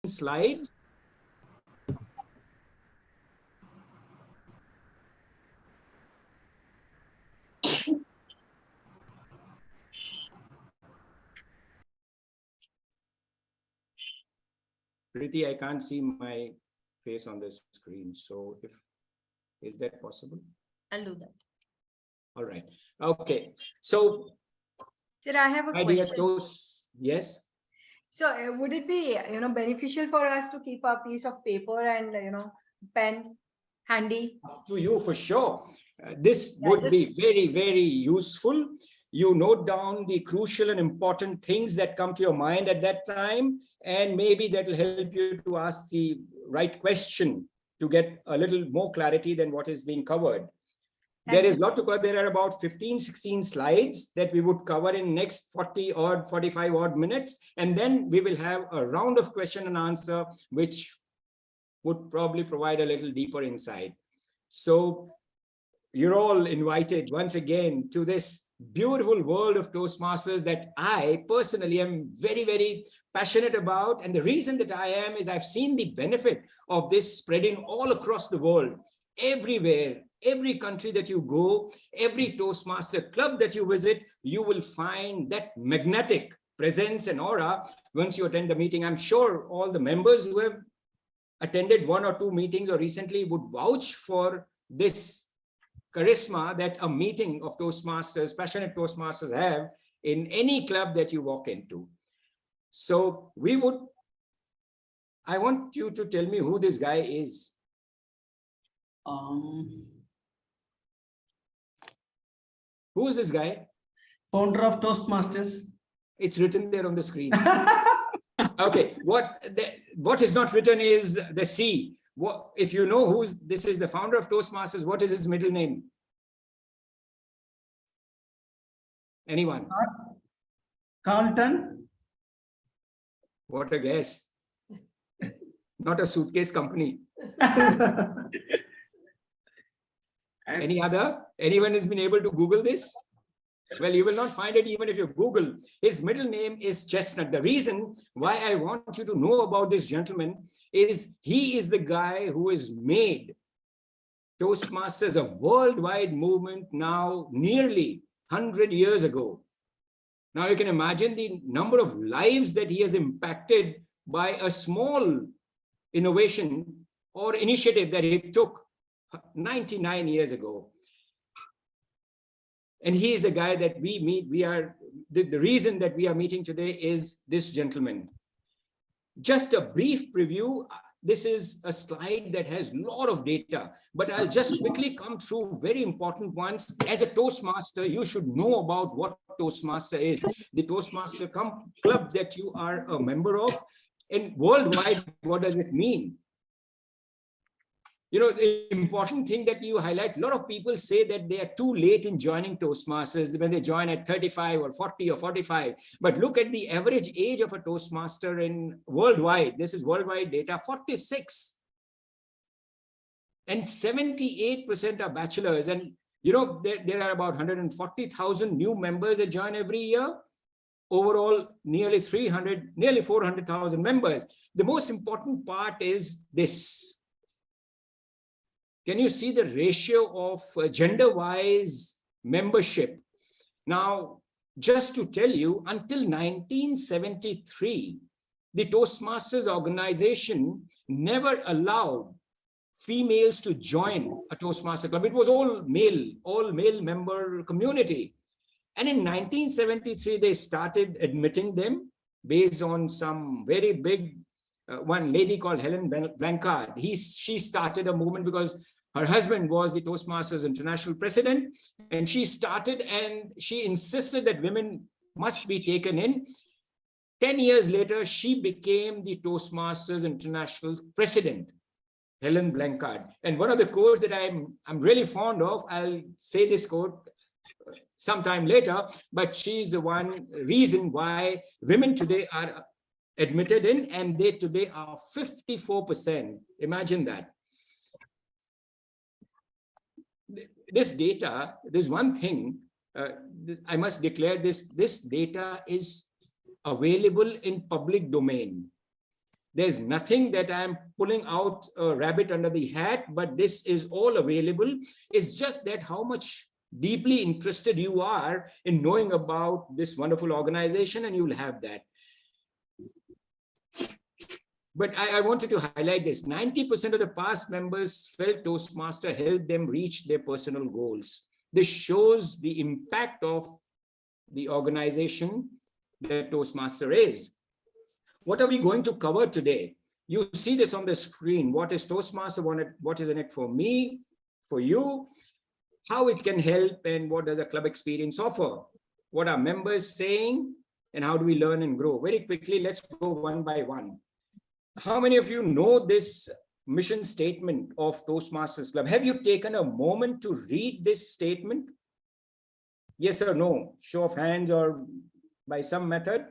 slides. Preeti, I can't see my face on the screen. So is that possible? I'll do that. All right. Okay. So, Sir, I have a question. Yes. So would it be, beneficial for us to keep a piece of paper and, pen handy? Up to you for sure. This would be very, very useful. You note down the crucial and important things that come to your mind at that time, and maybe that will help you to ask the right question to get a little more clarity than what is being covered. There is a lot to cover. There are about 15, 16 slides that we would cover in next 45 odd minutes. And then we will have a round of question and answer, which would probably provide a little deeper insight. So you're all invited once again to this beautiful world of Toastmasters that I personally am very, very passionate about. And the reason that I am is I've seen the benefit of this spreading all across the world, everywhere, every country that you go, every Toastmaster club that you visit, you will find that magnetic presence and aura once you attend the meeting. I'm sure all the members who have attended one or two meetings or recently would vouch for this charisma that a meeting of Toastmasters, passionate Toastmasters have in any club that you walk into. So I want you to tell me who this guy is. Who is this guy? Founder of Toastmasters. It's written there on the screen. Okay, what is not written is the C. What, if you know this is the founder of Toastmasters, what is his middle name? Anyone? Carlton. What a guess. Not a suitcase company. Any other? Anyone has been able to Google this? Well, you will not find it even if you Google. His middle name is Chestnut. The reason why I want you to know about this gentleman is he is the guy who has made Toastmasters a worldwide movement now nearly 100 years ago. Now you can imagine the number of lives that he has impacted by a small innovation or initiative that he took 99 years ago. And he is the guy that we meet. The reason that we are meeting today is this gentleman. Just a brief preview. This is a slide that has a lot of data, but I'll just quickly come through very important ones. As a Toastmaster, you should know about what Toastmaster is. The Toastmaster club that you are a member of, and worldwide, what does it mean? You know, the important thing that you highlight, a lot of people say that they are too late in joining Toastmasters when they join at 35 or 40 or 45. But look at the average age of a Toastmaster in worldwide. This is worldwide data, 46. And 78% are bachelors. And, you know, there are about 140,000 new members that join every year. Overall, nearly 400,000 members. The most important part is this. Can you see the ratio of gender-wise membership? Now, just to tell you, until 1973, the Toastmasters organization never allowed females to join a Toastmaster club. It was all male member community. And in 1973, they started admitting them based on some very big, one lady called Helen Blancard. She started a movement because her husband was the Toastmasters International President, and she started and she insisted that women must be taken in. 10 years later, she became the Toastmasters International President, Helen Blancard. And one of the quotes that I'm really fond of, I'll say this quote sometime later, but she's the one reason why women today are admitted in, and they today are 54%. Imagine that. This data, there's one thing, I must declare this data is available in public domain. There's nothing that I'm pulling out a rabbit under the hat, but this is all available. It's just that how much deeply interested you are in knowing about this wonderful organization, and you'll have that. But I wanted to highlight this. 90% of the past members felt Toastmaster helped them reach their personal goals. This shows the impact of the organization that Toastmaster is. What are we going to cover today? You see this on the screen. What is Toastmaster? What is in it for me, for you? How it can help, and what does a club experience offer? What are members saying, and how do we learn and grow? Very quickly, let's go one by one. How many of you know this mission statement of Toastmasters Club? Have you taken a moment to read this statement? Yes or no? Show of hands or by some method.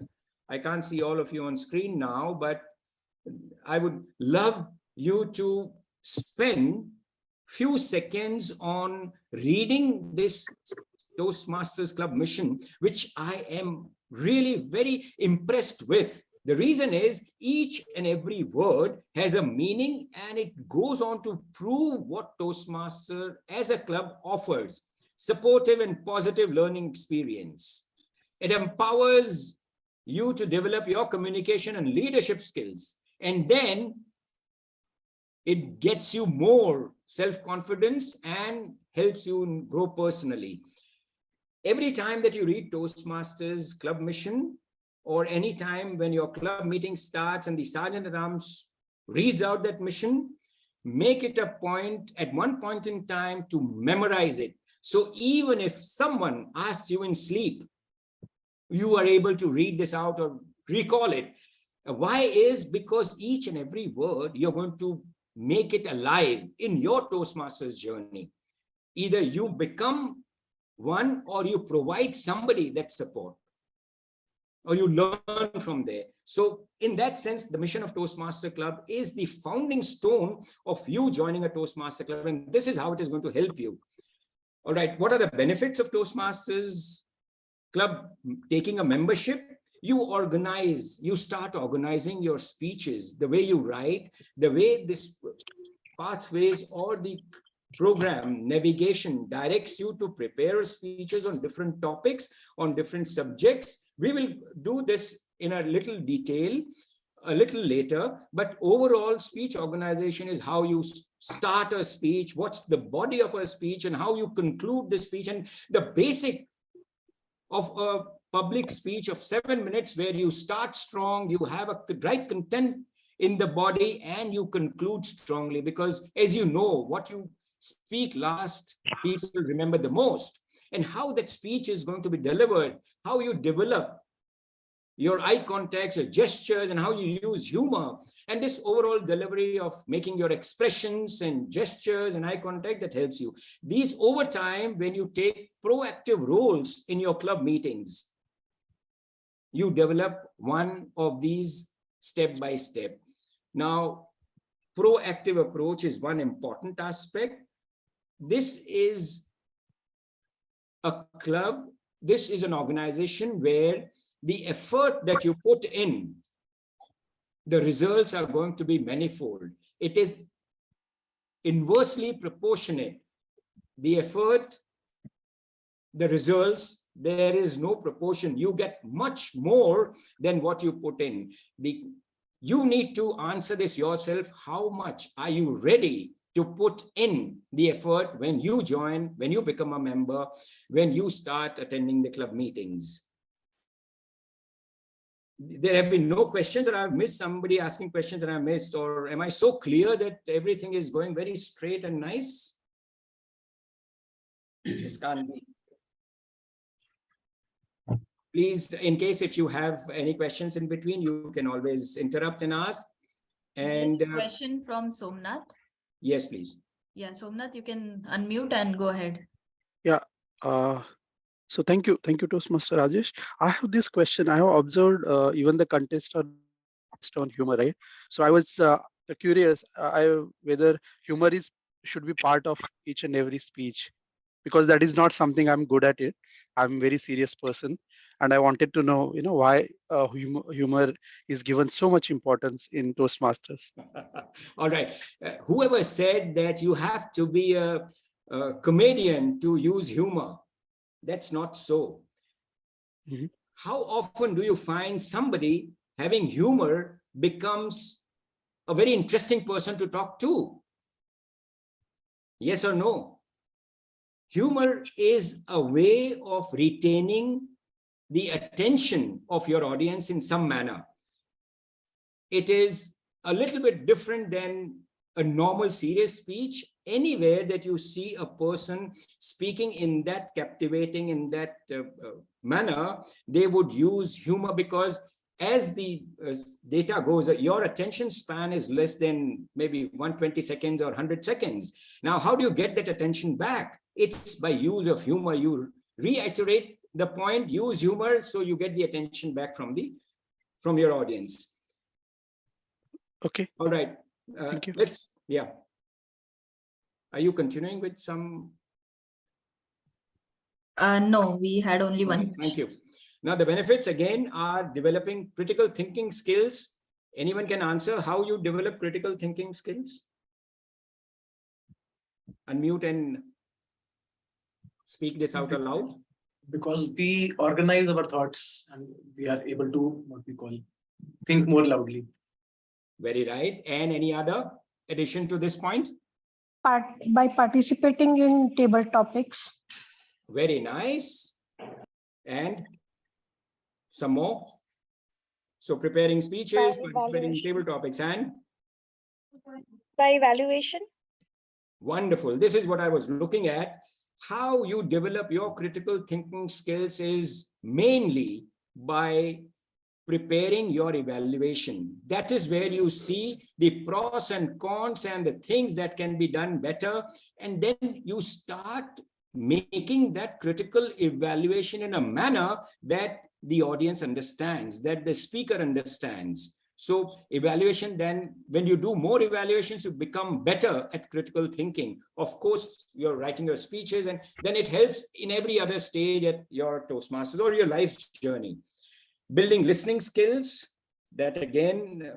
I can't see all of you on screen now, but I would love you to spend few seconds on reading this Toastmasters Club mission, which I am really very impressed with. The reason is each and every word has a meaning, and it goes on to prove what Toastmaster as a club offers: supportive and positive learning experience. It empowers you to develop your communication and leadership skills, and then it gets you more self-confidence and helps you grow personally. Every time that you read Toastmasters Club mission, or any time when your club meeting starts and the Sergeant at Arms reads out that mission, make it a point at one point in time to memorize it. So even if someone asks you in sleep, you are able to read this out or recall it. Why is because each and every word, you're going to make it alive in your Toastmasters journey. Either you become one, or you provide somebody that support, or you learn from there. So in that sense, the mission of Toastmaster Club is the founding stone of you joining a Toastmaster Club, and this is how it is going to help you. All right, what are the benefits of Toastmasters Club taking a membership? You start organizing your speeches, the way you write, the way this pathways or the program navigation directs you to prepare speeches on different topics, on different subjects. We will do this in a little detail a little later, but overall speech organization is how you start a speech, what's the body of a speech, and how you conclude the speech, and the basic of a public speech of 7 minutes, where you start strong, you have a right content in the body, and you conclude strongly, because as you know, what you speak last, people remember the most. And how that speech is going to be delivered, how you develop your eye contacts, your gestures, and how you use humor, and this overall delivery of making your expressions and gestures and eye contact that helps you. These over time, when you take proactive roles in your club meetings, you develop one of these step by step. Now, proactive approach is one important aspect. This is a club, this is an organization where the effort that you put in, the results are going to be manifold. It is inversely proportionate. The effort, the results, there is no proportion. You get much more than what you put in. You need to answer this yourself. How much are you ready to put in the effort when you join, when you become a member, when you start attending the club meetings? There have been no questions, or I've missed somebody asking questions and I missed, or am I so clear that everything is going very straight and nice? This can't be. Please, in case if you have any questions in between, you can always interrupt and ask. And question from Somnath. Yes, please. Yeah, Somnath, you can unmute and go ahead. Yeah. So thank you, Toastmaster Rajesh. I have this question. I have observed even the contest on humor, right? So I was curious whether humor should be part of each and every speech, because that is not something I'm good at it. I'm a very serious person. and I wanted to know, why humor is given so much importance in Toastmasters. All right. Whoever said that you have to be a comedian to use humor? That's not so. Mhm. How often do you find somebody having humor becomes a very interesting person to talk to? Yes or no? Humor is a way of retaining the attention of your audience in some manner. It is a little bit different than a normal serious speech. Anywhere that you see a person speaking in that captivating, in that manner, they would use humor, because as the data goes, your attention span is less than maybe 120 seconds or 100 seconds. Now, how do you get that attention back? It's by use of humor. You reiterate the point, use humor, so you get the attention back from your audience. Okay. All right. Thank you. Yeah. Are you continuing with some? No, we had only Okay, one. thank you. Now, the benefits again are developing critical thinking skills. Anyone can answer how you develop critical thinking skills? Unmute and speak this out aloud. Because we organize our thoughts and we are able to, what we call, think more loudly. Very right. And any other addition to this point? By participating in table topics. Very nice. And some more. So preparing speeches, participating in table topics, and by evaluation. wonderful. This is what I was looking at. How you develop your critical thinking skills is mainly by preparing your evaluation. That is where you see the pros and cons and the things that can be done better. And then you start making that critical evaluation in a manner that the audience understands, that the speaker understands. So evaluation, then when you do more evaluations, you become better at critical thinking. Of course, you're writing your speeches, and then it helps in every other stage at your Toastmasters or your life's journey. Building listening skills, that again,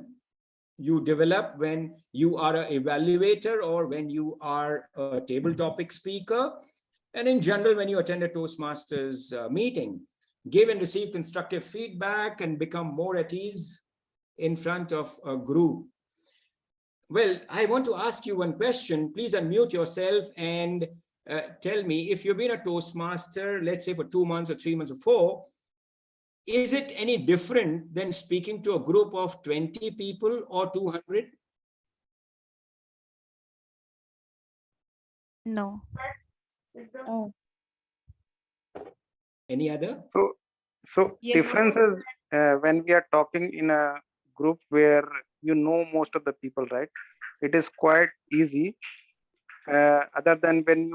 you develop when you are an evaluator or when you are a table topic speaker. And in general, when you attend a Toastmasters meeting, give and receive constructive feedback and become more at ease in front of a group. Well, I want to ask you one question. Please unmute yourself and tell me, if you've been a Toastmaster, let's say for 2 months or 3 months or 4, is it any different than speaking to a group of 20 people or 200? No. Oh. Any other? So Yes, difference is when we are talking in a group where most of the people, right? It is quite easy. Other than when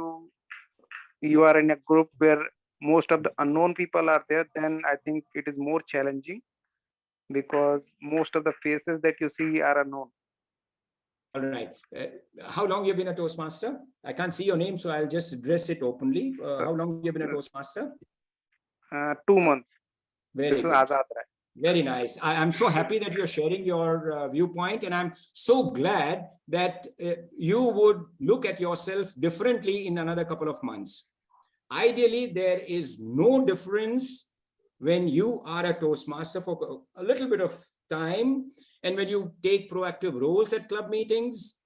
you are in a group where most of the unknown people are there, then I think it is more challenging because most of the faces that you see are unknown. All right. How long have you been a Toastmaster? I can't see your name, so I'll just address it openly. How long have you been a Toastmaster? 2 months. Very This is good. Azad Rai. Very nice. I'm so happy that you're sharing your viewpoint, and I'm so glad that you would look at yourself differently in another couple of months. Ideally, there is no difference when you are a Toastmaster for a little bit of time, and when you take proactive roles at club meetings.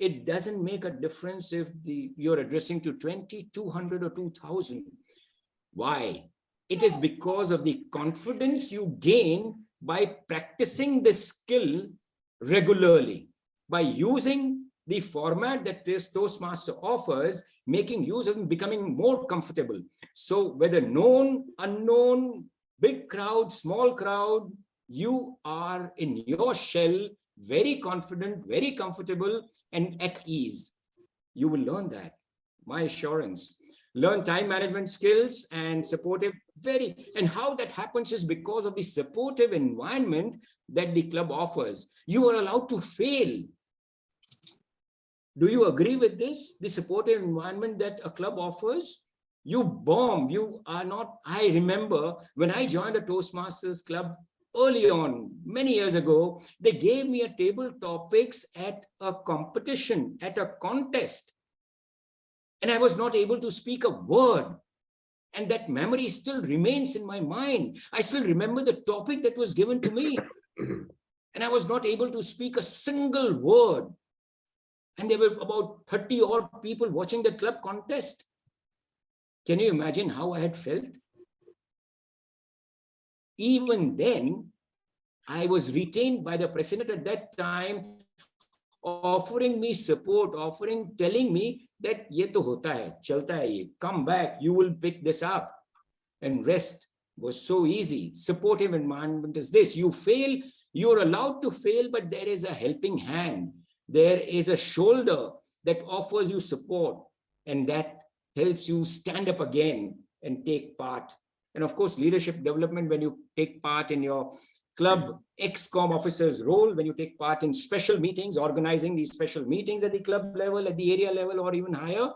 It doesn't make a difference if you're addressing to 20, 200 or 2,000. Why? It is because of the confidence you gain by practicing the skill regularly, by using the format that this Toastmaster offers, making use of and becoming more comfortable. So whether known, unknown, big crowd, small crowd, you are in your shell, very confident, very comfortable, and at ease. You will learn that, my assurance. Learn time management skills and supportive, and how that happens is because of the supportive environment that the club offers. You are allowed to fail. Do you agree with this? The supportive environment that a club offers? You bomb, you are not. I remember when I joined a Toastmasters club early on, many years ago, they gave me a table topics at a competition, at a contest. And I was not able to speak a word. And that memory still remains in my mind. I still remember the topic that was given to me. And I was not able to speak a single word. And there were about 30 odd people watching the club contest. Can you imagine how I had felt? Even then, I was retained by the president at that time, offering me support, telling me that ye to hota hai, chalta hai ye, come back, you will pick this up. And rest was so easy. Supportive environment is this. You fail, you're allowed to fail, but there is a helping hand. There is a shoulder that offers you support, and that helps you stand up again and take part. And of course, leadership development, when you take part in your club ex-com officer's role, when you take part in special meetings, organizing these special meetings at the club level, at the area level, or even higher,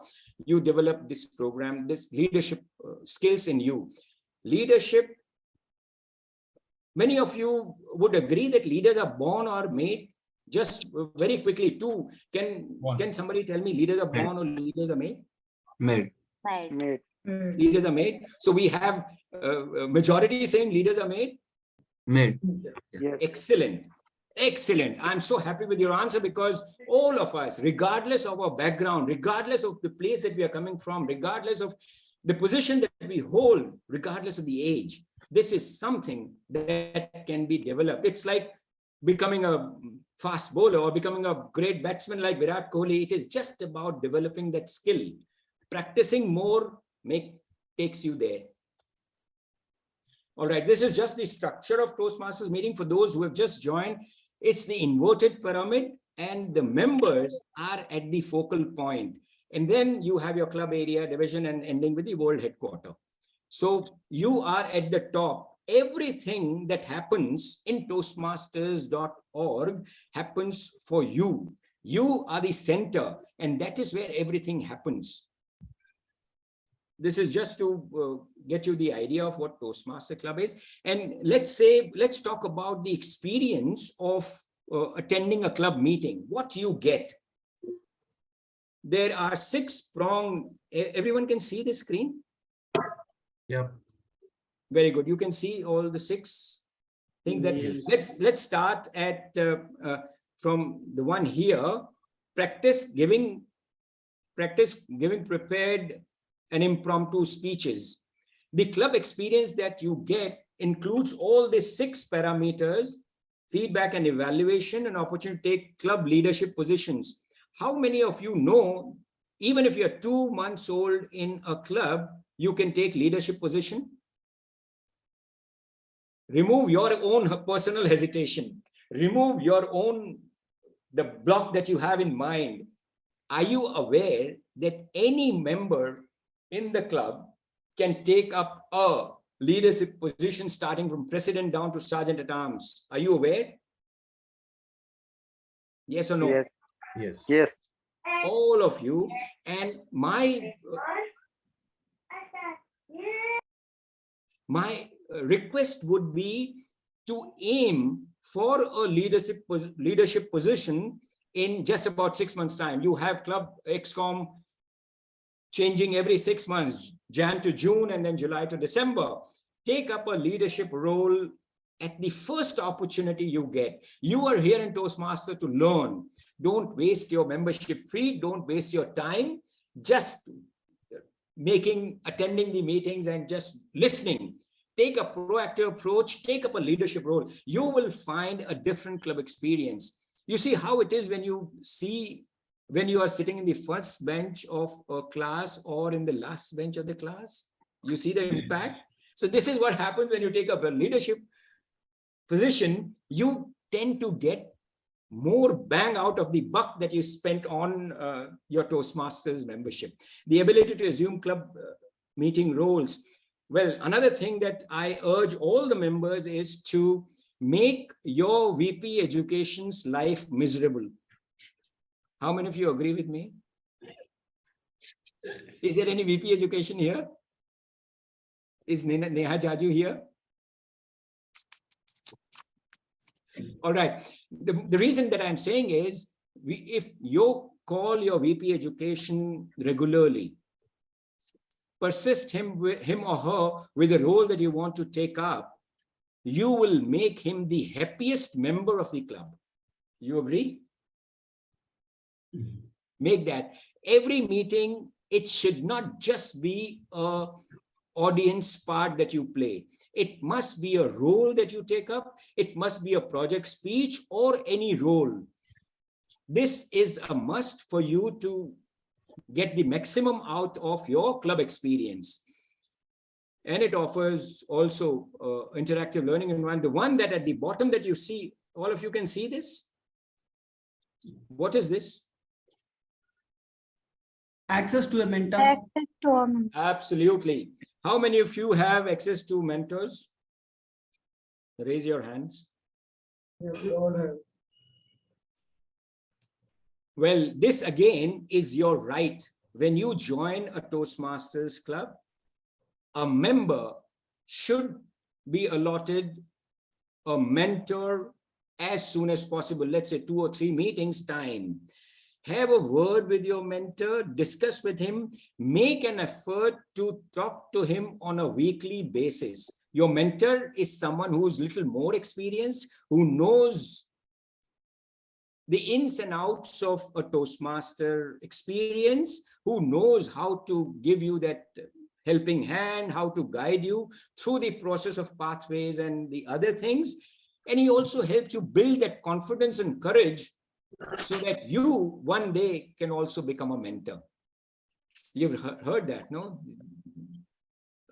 you develop this program, this leadership skills in you. Leadership, many of you would agree that leaders are born or made. Just very quickly, too, can somebody tell me leaders are born or leaders are made? Made. Made. Leaders are made. So we have majority saying leaders are made. Made. Yes. Excellent. Excellent. I'm so happy with your answer, because all of us, regardless of our background, regardless of the place that we are coming from, regardless of the position that we hold, regardless of the age, this is something that can be developed. It's like becoming a fast bowler or becoming a great batsman like Virat Kohli. It is just about developing that skill. Practicing more takes you there. All right, this is just the structure of Toastmasters meeting for those who have just joined. It's the inverted pyramid, and the members are at the focal point. And then you have your club area, division, and ending with the world headquarters. So you are at the top. Everything that happens in Toastmasters.org happens for you. You are the center, and that is where everything happens. This is just to get you the idea of what Toastmaster Club is. And let's talk about the experience of attending a club meeting. What you get. There are 6-pronged. Everyone can see the screen? Yeah. Very good. You can see all the 6 things that let's start at from the one here. Practice giving prepared and impromptu speeches. The club experience that you get includes all these 6 parameters: feedback and evaluation, and opportunity to take club leadership positions. How many of you know, even if you're 2 months old in a club, you can take leadership position? Remove your own personal hesitation. Remove your own, the block that you have in mind. Are you aware that any member in the club can take up a leadership position starting from president down to sergeant at arms? Are you aware? Yes or no? Yes. Yes. Yes. All of you. And my request would be to aim for a leadership position in just about 6 months' time. You have club XCOM changing every 6 months, Jan to June, and then July to December. Take up a leadership role at the first opportunity you get. You are here in Toastmasters to learn. Don't waste your membership fee. Don't waste your time just attending the meetings and just listening. Take a proactive approach. Take up a leadership role. You will find a different club experience. You see how it is when you are sitting in the first bench of a class or in the last bench of the class. You see the impact. So this is what happens when you take up a leadership position. You tend to get more bang out of the buck that you spent on your Toastmasters membership. The ability to assume club meeting roles. Well, another thing that I urge all the members is to make your VP Education's life miserable. How many of you agree with me? Is there any VP education here? Is Neha Jaju here? All right. The reason that I'm saying is, if you call your VP education regularly, persist him or her with the role that you want to take up, you will make him the happiest member of the club. You agree? Make that every meeting, it should not just be a audience part that you play. It must be a role that you take up. It must be a project speech or any role. This is a must for you to get the maximum out of your club experience. And it offers also interactive learning environment. The one that at the bottom that you see, all of you can see this. What is this? Access to a mentor. Access to a mentor. Absolutely. How many of you have access to mentors? Raise your hands. Well, this again is your right. When you join a Toastmasters club, a member should be allotted a mentor as soon as possible. Let's say 2 or 3 meetings time. Have a word with your mentor, discuss with him, make an effort to talk to him on a weekly basis. Your mentor is someone who's little more experienced, who knows the ins and outs of a Toastmaster experience, who knows how to give you that helping hand, how to guide you through the process of pathways and the other things. And he also helps you build that confidence and courage so that you one day can also become a mentor. You've heard that, no?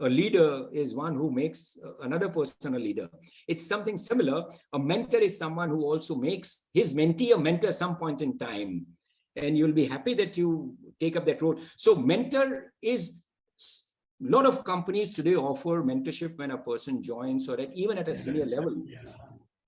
A leader is one who makes another person a leader. It's something similar. A mentor is someone who also makes his mentee a mentor at some point in time. And you'll be happy that you take up that role. So mentor is, a lot of companies today offer mentorship when a person joins, or even at a senior level.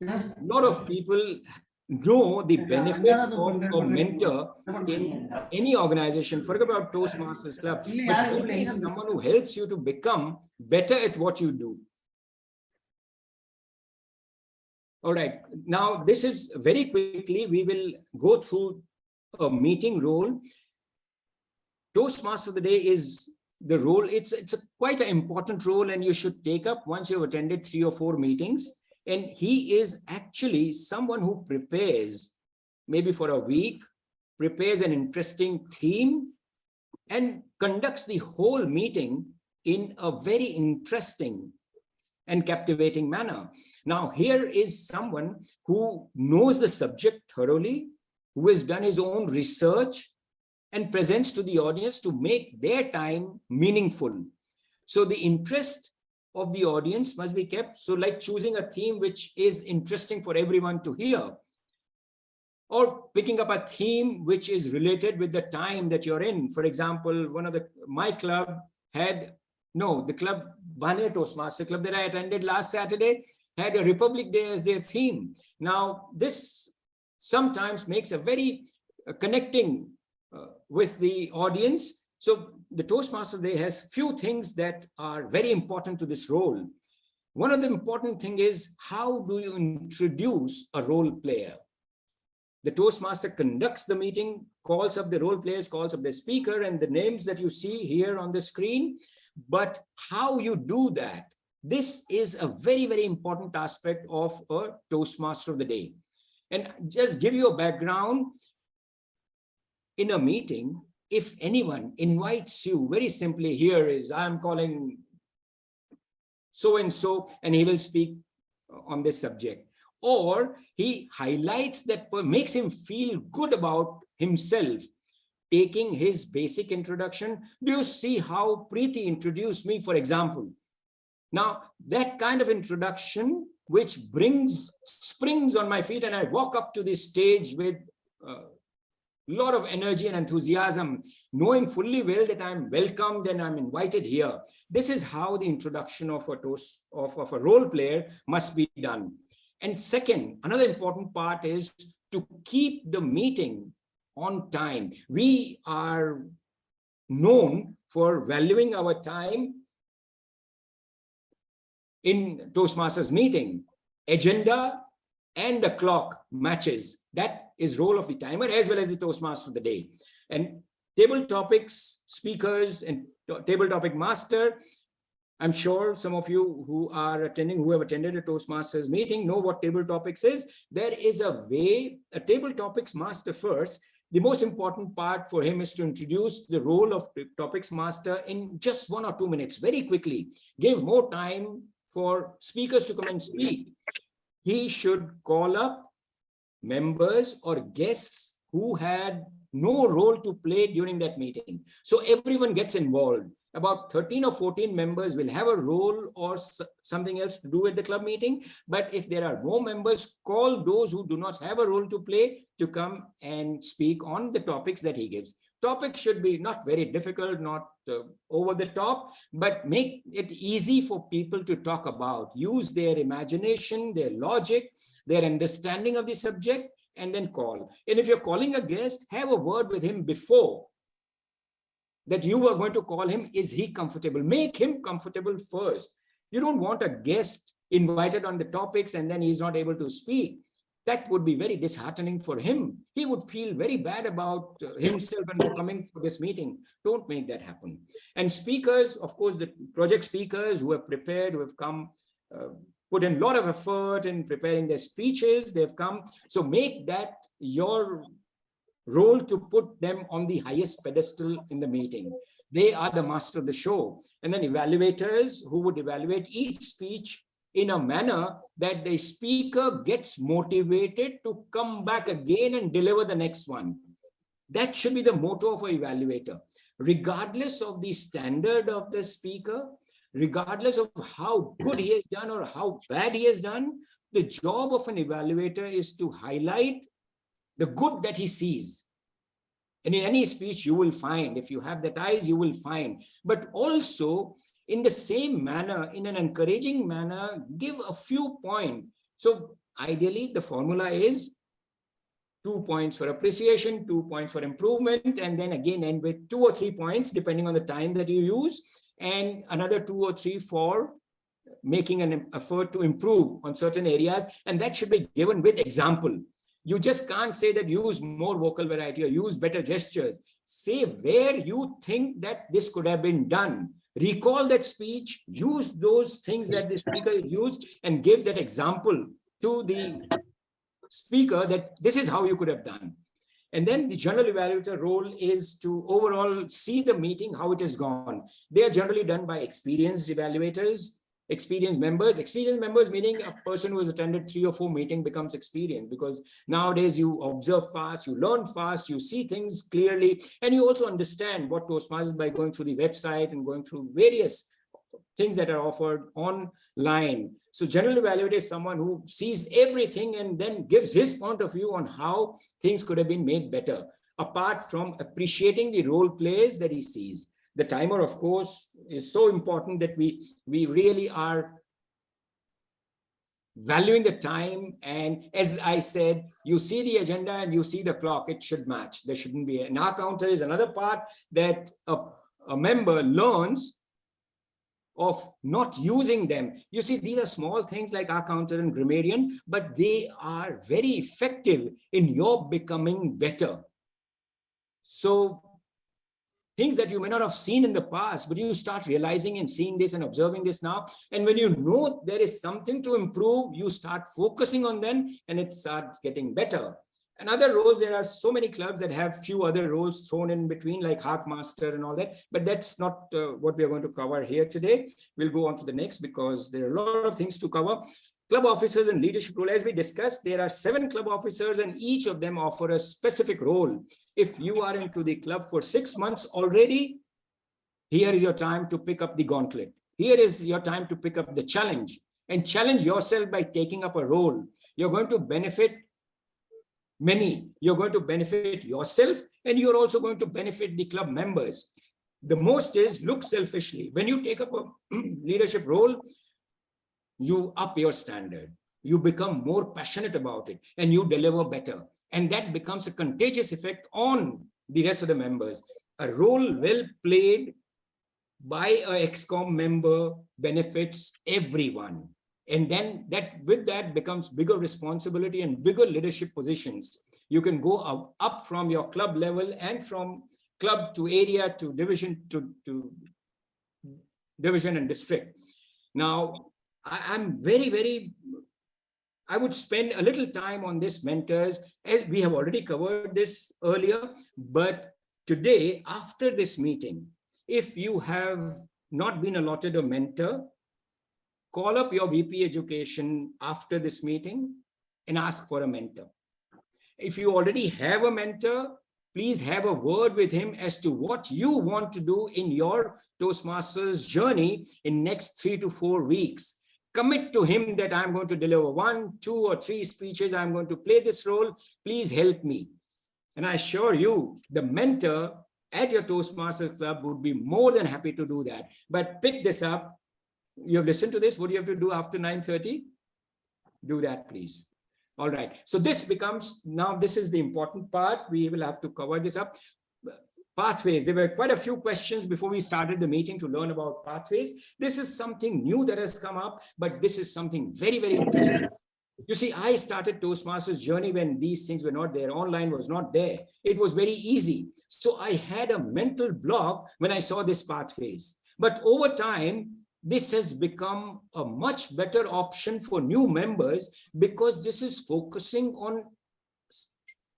A lot of people know the benefit of a mentor in any organization. Forget about Toastmasters Club, but mentor is someone who helps you to become better at what you do. All right, now this is very quickly, we will go through a meeting role. Toastmaster of the day is the role. It's quite an important role, and you should take up once you've attended 3 or 4 meetings. And he is actually someone who prepares, maybe for a week, prepares an interesting theme and conducts the whole meeting in a very interesting and captivating manner. Now, here is someone who knows the subject thoroughly, who has done his own research and presents to the audience to make their time meaningful. So the interest of the audience must be kept. So like choosing a theme which is interesting for everyone to hear, or picking up a theme which is related with the time that you're in. For example, my club had, the club, Bane Toastmaster Club that I attended last Saturday had a Republic Day as their theme. Now, this sometimes makes a very connecting with the audience. So the Toastmaster Day has few things that are very important to this role. One of the important thing is, how do you introduce a role player? The Toastmaster conducts the meeting, calls up the role players, calls up the speaker and the names that you see here on the screen. But how you do that, this is a very, very important aspect of a Toastmaster of the Day. And just give you a background, in a meeting, if anyone invites you, very simply, here is, I'm calling so-and-so, and he will speak on this subject. Or he highlights that, makes him feel good about himself, taking his basic introduction. Do you see how Preeti introduced me, for example? Now, that kind of introduction, which springs on my feet, and I walk up to this stage with lot of energy and enthusiasm, knowing fully well that I'm welcomed and I'm invited here. This is how the introduction of a role player must be done. And second, another important part is to keep the meeting on time. We are known for valuing our time in Toastmasters meeting. Agenda and the clock matches. That is role of the timer as well as the Toastmaster of the day. And table topics, speakers, and table topic master. I'm sure some of you who are attending, who have attended a Toastmasters meeting, know what table topics is. There is a way, a table topics master first. The most important part for him is to introduce the role of topics master in just 1 or 2 minutes, very quickly. Give more time for speakers to come and speak. He should call up members or guests who had no role to play during that meeting. So everyone gets involved. About 13 or 14 members will have a role or something else to do at the club meeting. But if there are more members, call those who do not have a role to play to come and speak on the topics that he gives. Topics should be not very difficult, not over the top, but make it easy for people to talk about. Use their imagination, their logic, their understanding of the subject, and then call. And if you're calling a guest, have a word with him before that you are going to call him. Is he comfortable? Make him comfortable first. You don't want a guest invited on the topics and then he's not able to speak. That would be very disheartening for him. He would feel very bad about himself and coming to this meeting. Don't make that happen. And speakers, of course, the project speakers who have prepared, who have come, put in a lot of effort in preparing their speeches, they've come. So make that your role to put them on the highest pedestal in the meeting. They are the master of the show. And then evaluators who would evaluate each speech in a manner that the speaker gets motivated to come back again and deliver the next one. That should be the motto of an evaluator. Regardless of the standard of the speaker, regardless of how good he has done or how bad he has done, the job of an evaluator is to highlight the good that he sees. And in any speech you will find, if you have that eyes, you will find, but also in the same manner, in an encouraging manner, give a few points. So ideally the formula is 2 points for appreciation, 2 points for improvement, and then again end with 2 or 3 points depending on the time that you use, and another 2 or 3 for making an effort to improve on certain areas. And that should be given with example. You just can't say that use more vocal variety or use better gestures. Say where you think that this could have been done. Recall that speech, use those things that the speaker used, and give that example to the speaker that this is how you could have done. And then the general evaluator role is to overall see the meeting, how it has gone. They are generally done by experienced evaluators, experienced members meaning a person who has attended 3 or 4 meetings becomes experienced, because nowadays you observe fast, you learn fast, you see things clearly, and you also understand what Toastmasters by going through the website and going through various things that are offered online. So general evaluator is someone who sees everything and then gives his point of view on how things could have been made better, apart from appreciating the role plays that he sees. The timer, of course, is so important that we really are valuing the time. And as I said, you see the agenda and you see the clock, it should match. There shouldn't be an hour counter is another part that a member learns of not using them. You see, these are small things like hour counter and grammarian, but they are very effective in your becoming better. So things that you may not have seen in the past, but you start realizing and seeing this and observing this now. And when you know there is something to improve, you start focusing on them and it starts getting better. And other roles, there are so many clubs that have few other roles thrown in between, like Hark Master and all that. But that's not what we are going to cover here today. We'll go on to the next because there are a lot of things to cover. Club officers and leadership role, as we discussed, there are 7 club officers and each of them offer a specific role. If you are into the club for 6 months already, here is your time to pick up the gauntlet. Here is your time to pick up the challenge and challenge yourself by taking up a role. You're going to benefit many. You're going to benefit yourself and you're also going to benefit the club members. The most is look selfishly. When you take up a leadership role, you up your standard, you become more passionate about it and you deliver better. And that becomes a contagious effect on the rest of the members. a role well played by a XCOM member benefits everyone. And then with that becomes bigger responsibility and bigger leadership positions. You can go up from your club level and from club to area to division to division and district. Now, I'm I would spend a little time on this mentors, as we have already covered this earlier, but today, after this meeting, if you have not been allotted a mentor, call up your VP education after this meeting and ask for a mentor. If you already have a mentor, please have a word with him as to what you want to do in your Toastmasters journey in next 3 to 4 weeks. Commit to him that I'm going to deliver 1, 2, or 3 speeches. I'm going to play this role. Please help me. And I assure you, the mentor at your Toastmasters club would be more than happy to do that. But pick this up. You have listened to this. What do you have to do after 9:30? Do that, please. All right. So this becomes, now this is the important part. We will have to cover this up. Pathways. There were quite a few questions before we started the meeting to learn about pathways. This is something new that has come up, but this is something very, very interesting. You see, I started Toastmasters Journey when these things were not there. Online was not there. It was very easy. So I had a mental block when I saw this pathways. But over time, this has become a much better option for new members because this is focusing on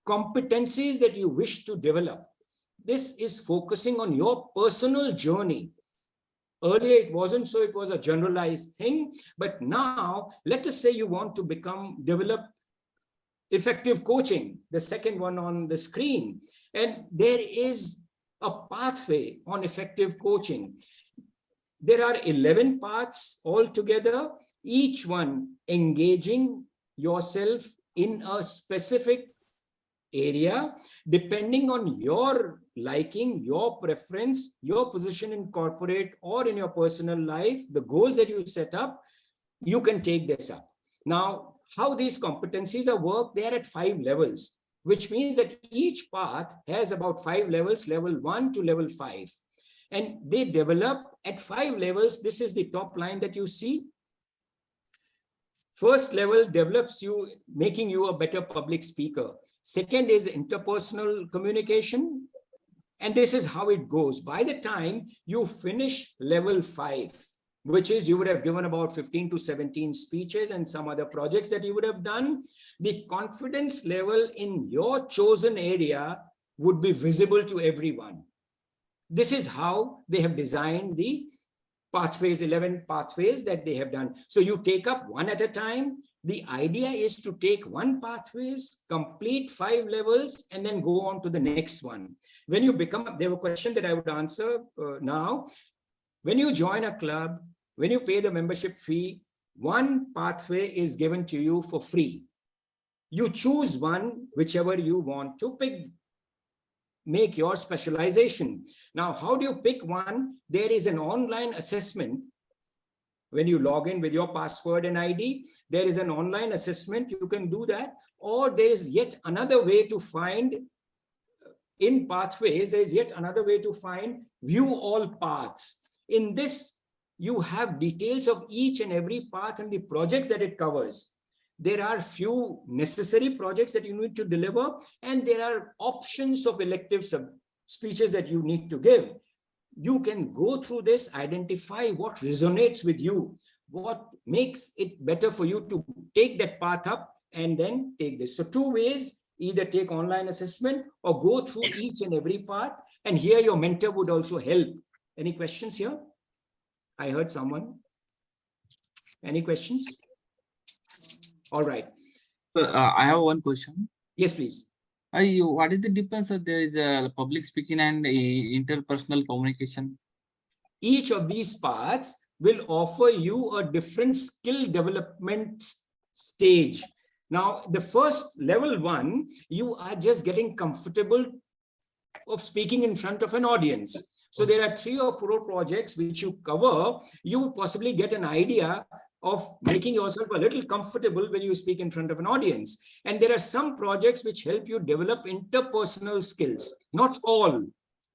competencies that you wish to develop. This is focusing on your personal journey. Earlier, it wasn't so, it was a generalized thing. But now, let us say you want to develop effective coaching, the second one on the screen. And there is a pathway on effective coaching. There are 11 paths altogether, each one engaging yourself in a specific area, depending on your liking, your preference, your position in corporate or in your personal life, the goals that you set up, you can take this up. Now, how these competencies are worked, they are at 5 levels, which means that each path has about 5 levels, level 1 to level 5. And they develop at 5 levels. This is the top line that you see. First level develops you, making you a better public speaker. Second is interpersonal communication. And this is how it goes. By the time you finish level 5, which is you would have given about 15 to 17 speeches and some other projects that you would have done, the confidence level in your chosen area would be visible to everyone. This is how they have designed the pathways, 11 pathways that they have done. So you take up one at a time. The idea is to take one pathways, complete 5 levels, and then go on to the next one. When you become, there were questions that I would answer now. When you join a club, when you pay the membership fee, one pathway is given to you for free. You choose one, whichever you want to pick. Make your specialization. Now, how do you pick one? There is an online assessment. When you log in with your password and ID, there is an online assessment. You can do that. Or there is yet another way to find, in pathways, there is yet another way to find view all paths. In this, you have details of each and every path and the projects that it covers. There are few necessary projects that you need to deliver, and there are options of elective speeches that you need to give. You can go through this, identify what resonates with you, what makes it better for you to take that path up and then take this. So 2 ways, either take online assessment or go through each and every path. And here your mentor would also help. Any questions here? I heard someone. Any questions? All right. So I have one question. Yes, please. What is the difference of there is public speaking and interpersonal communication? Each of these paths will offer you a different skill development stage. Now, the first level 1, you are just getting comfortable of speaking in front of an audience. So there are 3 or 4 projects which you cover. You possibly get an idea of making yourself a little comfortable when you speak in front of an audience. And there are some projects which help you develop interpersonal skills. Not all.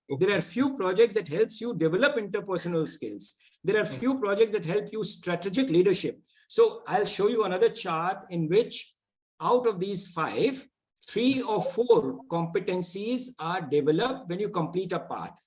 There are few projects that helps you develop interpersonal skills. There are few projects that help you strategic leadership. So I'll show you another chart in which out of these 5, 3 or 4 competencies are developed when you complete a path.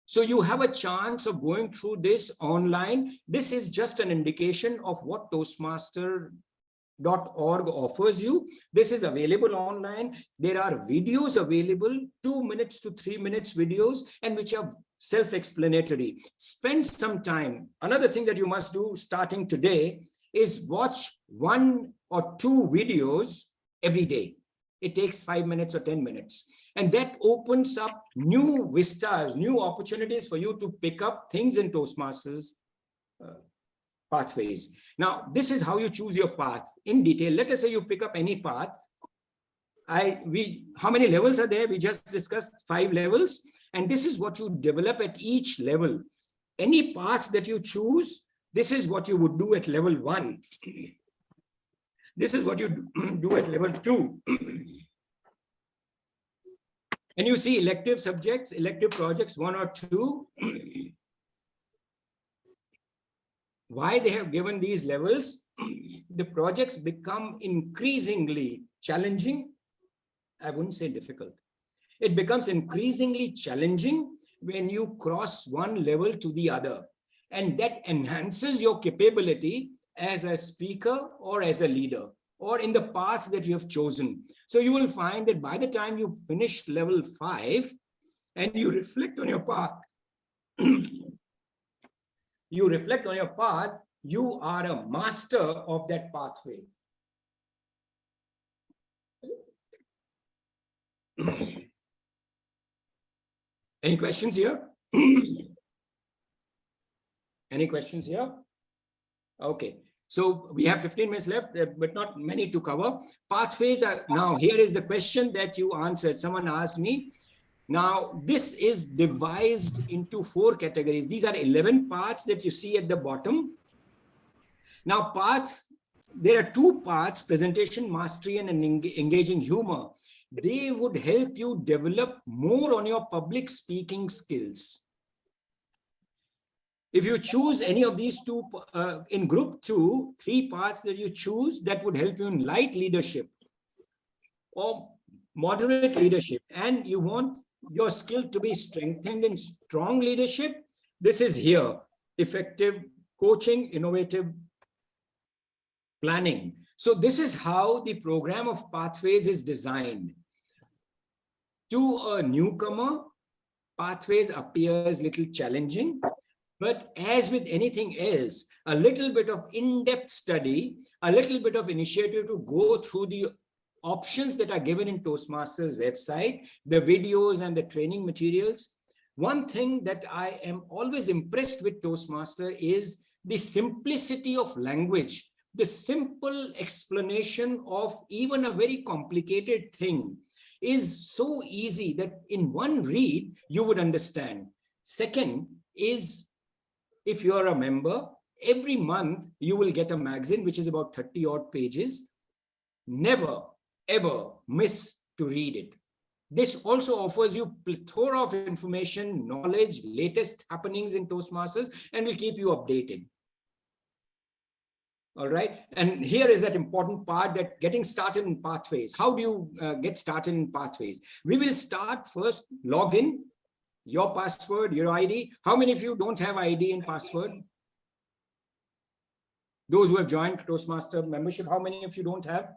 So you have a chance of going through this online. This is just an indication of what Toastmasters.org offers you. This is available online. There are videos available, 2 minutes to 3 minutes videos, and which are self-explanatory. Spend some time. Another thing that you must do starting today is watch 1 or 2 videos every day. It takes 5 minutes or 10 minutes. And that opens up new vistas, new opportunities for you to pick up things in Toastmasters pathways. Now, this is how you choose your path in detail. Let us say you pick up any path. How many levels are there? We just discussed 5 levels. And this is what you develop at each level. Any path that you choose, this is what you would do at level 1. This is what you do at level 2. And you see elective subjects, elective projects 1 or 2. Why they have given these levels? The projects become increasingly challenging. I wouldn't say difficult. It becomes increasingly challenging when you cross one level to the other. And that enhances your capability as a speaker or as a leader, or in the path that you have chosen. So you will find that by the time you finish level 5 and you reflect on your path, you are a master of that pathway. Any questions here? Any questions here? Okay. So we have 15 minutes left, but not many to cover. Pathways are now, here is the question that you answered. Someone asked me. Now, this is devised into 4 categories. These are 11 paths that you see at the bottom. Now, paths, there are 2 paths, presentation mastery and engaging humor. They would help you develop more on your public speaking skills. If you choose any of these 2 in group 2, 3 paths that you choose, that would help you in light leadership or moderate leadership, and you want your skill to be strengthened in strong leadership, this is here: effective coaching, innovative planning. So this is how the program of pathways is designed. To a newcomer, pathways appears little challenging. But as with anything else, a little bit of in-depth study, a little bit of initiative to go through the options that are given in Toastmasters website, the videos and the training materials. One thing that I am always impressed with Toastmaster is the simplicity of language, the simple explanation of even a very complicated thing is so easy that in one read, you would understand. Second is, if you are a member, every month you will get a magazine, which is about 30 odd pages. Never, ever miss to read it. This also offers you plethora of information, knowledge, latest happenings in Toastmasters, and will keep you updated. All right. And here is that important part, that getting started in pathways. How do you get started in pathways? We will start first, log in, your password, your ID. How many of you don't have ID and password? Those who have joined Toastmaster membership, how many of you don't have?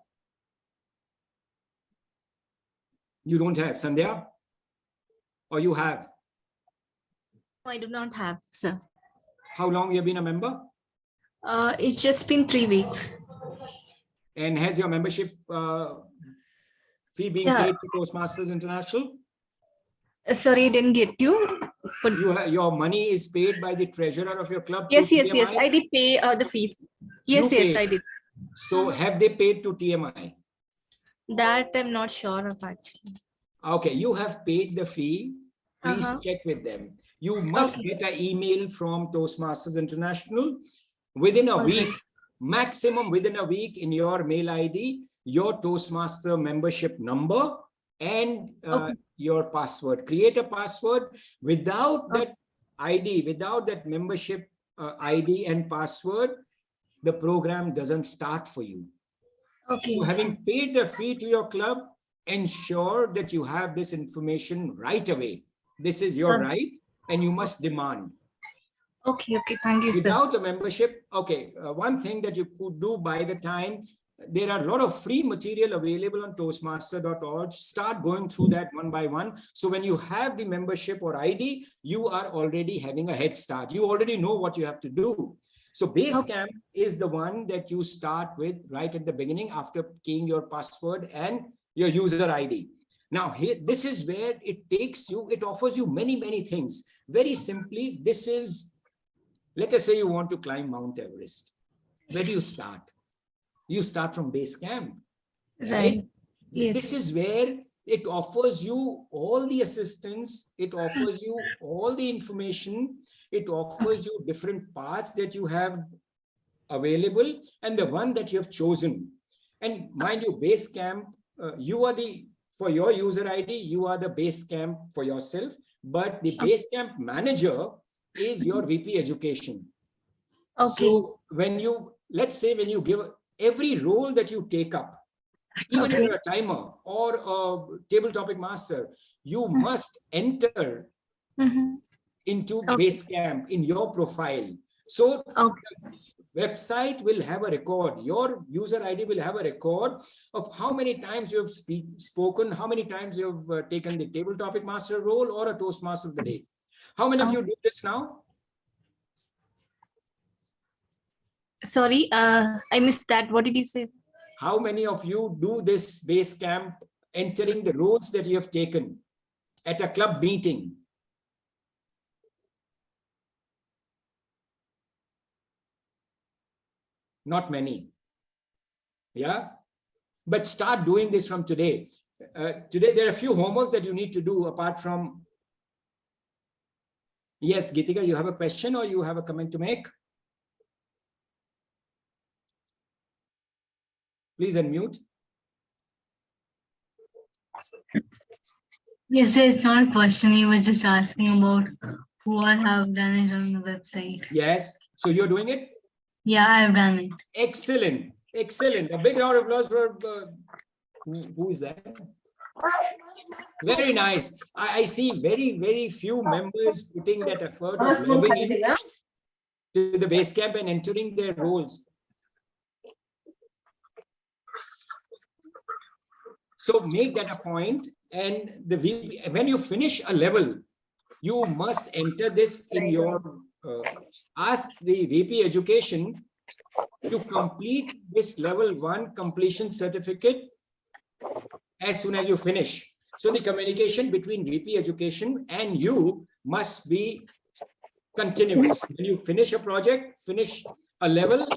You don't have, Sandhya? Or you have? No, I do not have, sir. How long have you been a member? It's just been 3 weeks. And has your membership fee being paid to Toastmasters International? Sorry, I didn't get you. But Your money is paid by the treasurer of your club? yes, to yes, TMI? yes. I did pay the fees. Yes, You yes, paid. I did. So have they paid to TMI? That I'm not sure of actually. Okay, you have paid the fee. Please check with them. You must get an email from Toastmasters International within a week, maximum within a week, in your mail ID, your Toastmaster membership number and Okay. your password. Create a password. Without that ID, without that membership ID and password, the program doesn't start for you. Okay. So having paid the fee to your club, ensure that you have this information right away. This is your right, and you must demand. Okay. Okay. Thank you, sir. Without a membership, okay, one thing that you could do by the time, there are a lot of free material available on toastmaster.org. Start going through that one by one. So when you have the membership or ID, you are already having a head start. You already know what you have to do. So Basecamp is the one that you start with right at the beginning after keying your password and your user ID. Now, here, this is where it takes you, it offers you many, many things. Very simply, this is, let us say you want to climb Mount Everest. Where do you start? You start from Basecamp, right? Yes. This is where it offers you all the assistance, it offers you all the information, it offers you different paths that you have available and the one that you have chosen. And mind you, Basecamp, you are the, for your user ID, you are the Basecamp for yourself, but the Basecamp manager is your VP education. Okay. So when you, let's say when you give every role that you take up, even if you're a timer or a table topic master, you must enter into Basecamp in your profile. So the website will have a record. Your user ID will have a record of how many times you have spoken, how many times you have taken the table topic master role or a Toastmaster of the day. How many of you do this now? Sorry, I missed that. What did you say? How many of you do this Basecamp, entering the roles that you have taken at a club meeting? Not many. Yeah, but start doing this from today. Today, there are a few homeworks that you need to do apart from. Yes, Gitika, you have a question or you have a comment to make? Please unmute. Yes, it's not a question. He was just asking about who all have done it on the website. Yes. So you're doing it? Yeah, I've done it. Excellent. Excellent. A big round of applause for who is that? Very nice. I see very, very few members putting that effort of logging in to the Basecamp and entering their roles. So make that a point, and the VP, when you finish a level, you must enter this in your, ask the VP education to complete this level 1 completion certificate as soon as you finish. So the communication between VP education and you must be continuous. When you finish a project, finish a level,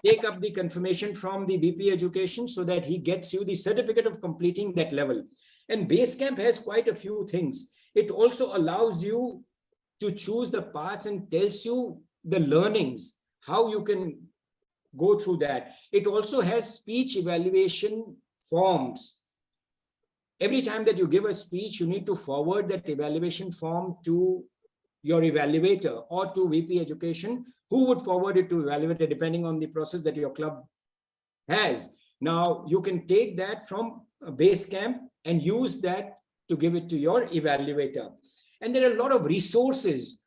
take up the confirmation from the VP education so that he gets you the certificate of completing that level. And Basecamp has quite a few things. It also allows you to choose the paths and tells you the learnings, how you can go through that. It also has speech evaluation forms. Every time that you give a speech, you need to forward that evaluation form to your evaluator or to VP education, who would forward it to evaluator depending on the process that your club has. Now, you can take that from Basecamp and use that to give it to your evaluator. And there are a lot of resources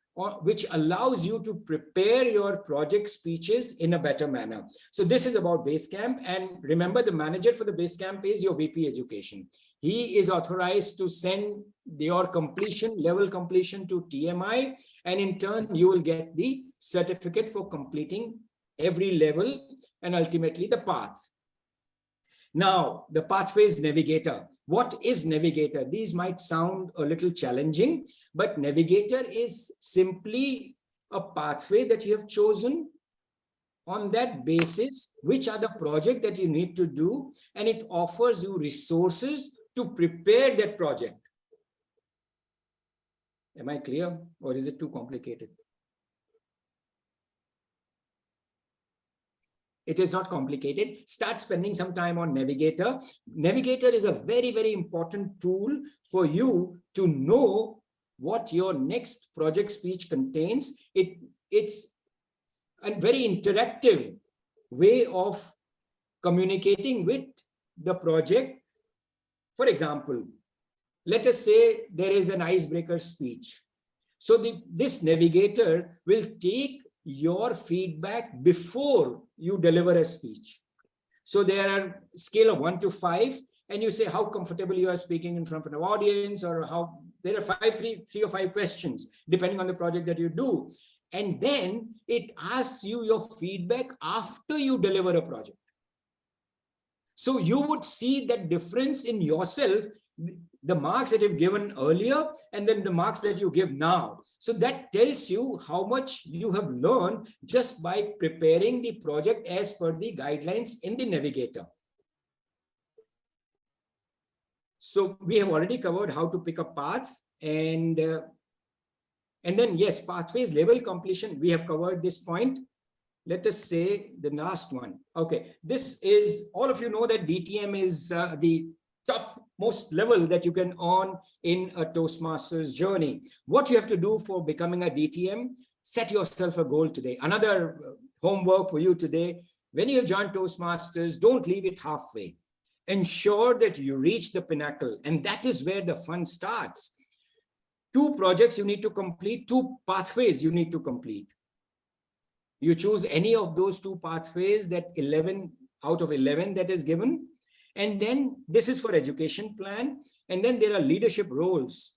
which allows you to prepare your project speeches in a better manner. So this is about Basecamp. And remember, the manager for the Basecamp is your VP education. He is authorized to send your completion, level completion to TMI. And in turn, you will get the certificate for completing every level and ultimately the path. Now, the Pathways Navigator. What is Navigator? These might sound a little challenging, but Navigator is simply a pathway that you have chosen. On that basis, which are the projects that you need to do, and it offers you resources to prepare that project. Am I clear, or is it too complicated? It is not complicated. Start spending some time on Navigator. Navigator is a very, very important tool for you to know what your next project speech contains. It's a very interactive way of communicating with the project. For example, let us say there is an icebreaker speech. So this Navigator will take your feedback before you deliver a speech. So there are scale of 1 to 5, and you say how comfortable you are speaking in front of an audience, or how there are three or five questions depending on the project that you do. And then it asks you your feedback after you deliver a project. So you would see that difference in yourself, the marks that you've given earlier and then the marks that you give now. So that tells you how much you have learned just by preparing the project as per the guidelines in the Navigator. So we have already covered how to pick a path, and then yes, pathways, level completion, we have covered this point. Let us say the last one. Okay, this is, all of you know that DTM is the top most level that you can earn in a Toastmasters journey. What you have to do for becoming a DTM, set yourself a goal today. Another homework for you today. When you have joined Toastmasters, don't leave it halfway. Ensure that you reach the pinnacle, and that is where the fun starts. 2 projects you need to complete, 2 pathways you need to complete. You choose any of those 2 pathways, that 11 out of 11 that is given. And then this is for education plan. And then there are leadership roles.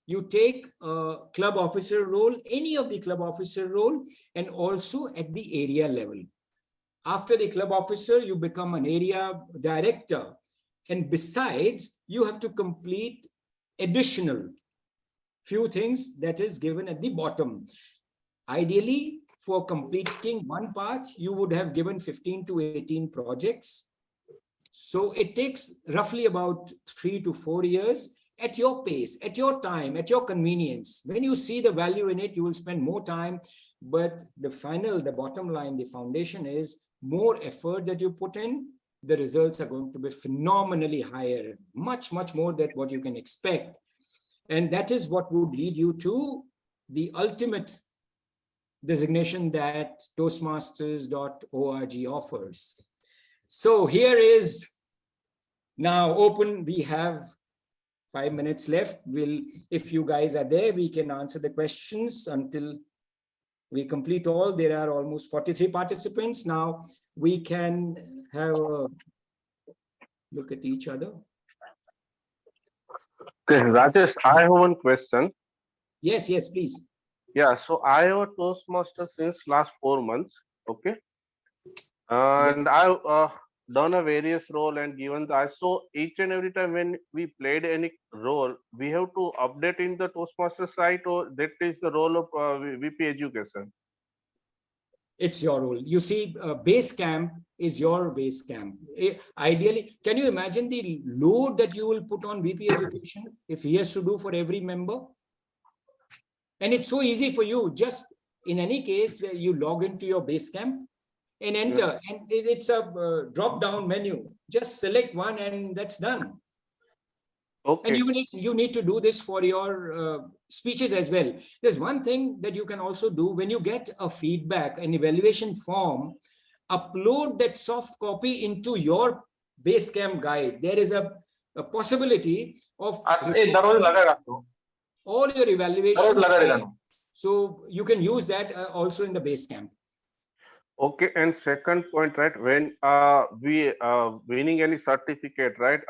You take a club officer role, any of the club officer role, and also at the area level. After the club officer, you become an area director. And besides, you have to complete additional few things that is given at the bottom. Ideally, for completing one path, you would have given 15 to 18 projects. So it takes roughly about 3 to 4 years at your pace, at your time, at your convenience. When you see the value in it, you will spend more time. But the bottom line, the foundation is more effort that you put in, the results are going to be phenomenally higher, much, much more than what you can expect. And that is what would lead you to the ultimate designation that Toastmasters.org offers. So here is now open. We have 5 minutes left. If you guys are there, we can answer the questions until we complete all. There are almost 43 participants. Now we can have a look at each other. Okay, Rajesh, I have one question. Yes, please. Yeah, so I have a Toastmaster since last 4 months. Okay. And I've done a various role and given I saw each and every time when we played any role, we have to update in the Toastmaster site, or that is the role of VP Education. It's your role. You see, base camp is your base camp. Ideally, can you imagine the load that you will put on VP Education if he has to do for every member? And it's so easy for you. Just in any case, that you log into your base camp and enter, and it's a drop-down menu. Just select one, and that's done. Okay. And you need to do this for your speeches as well. There's one thing that you can also do when you get a feedback, an evaluation form. Upload that soft copy into your Basecamp guide. There is a possibility of all your evaluations. So you can use that also in the Basecamp. Okay, and second point, right? When we winning any certificate, right?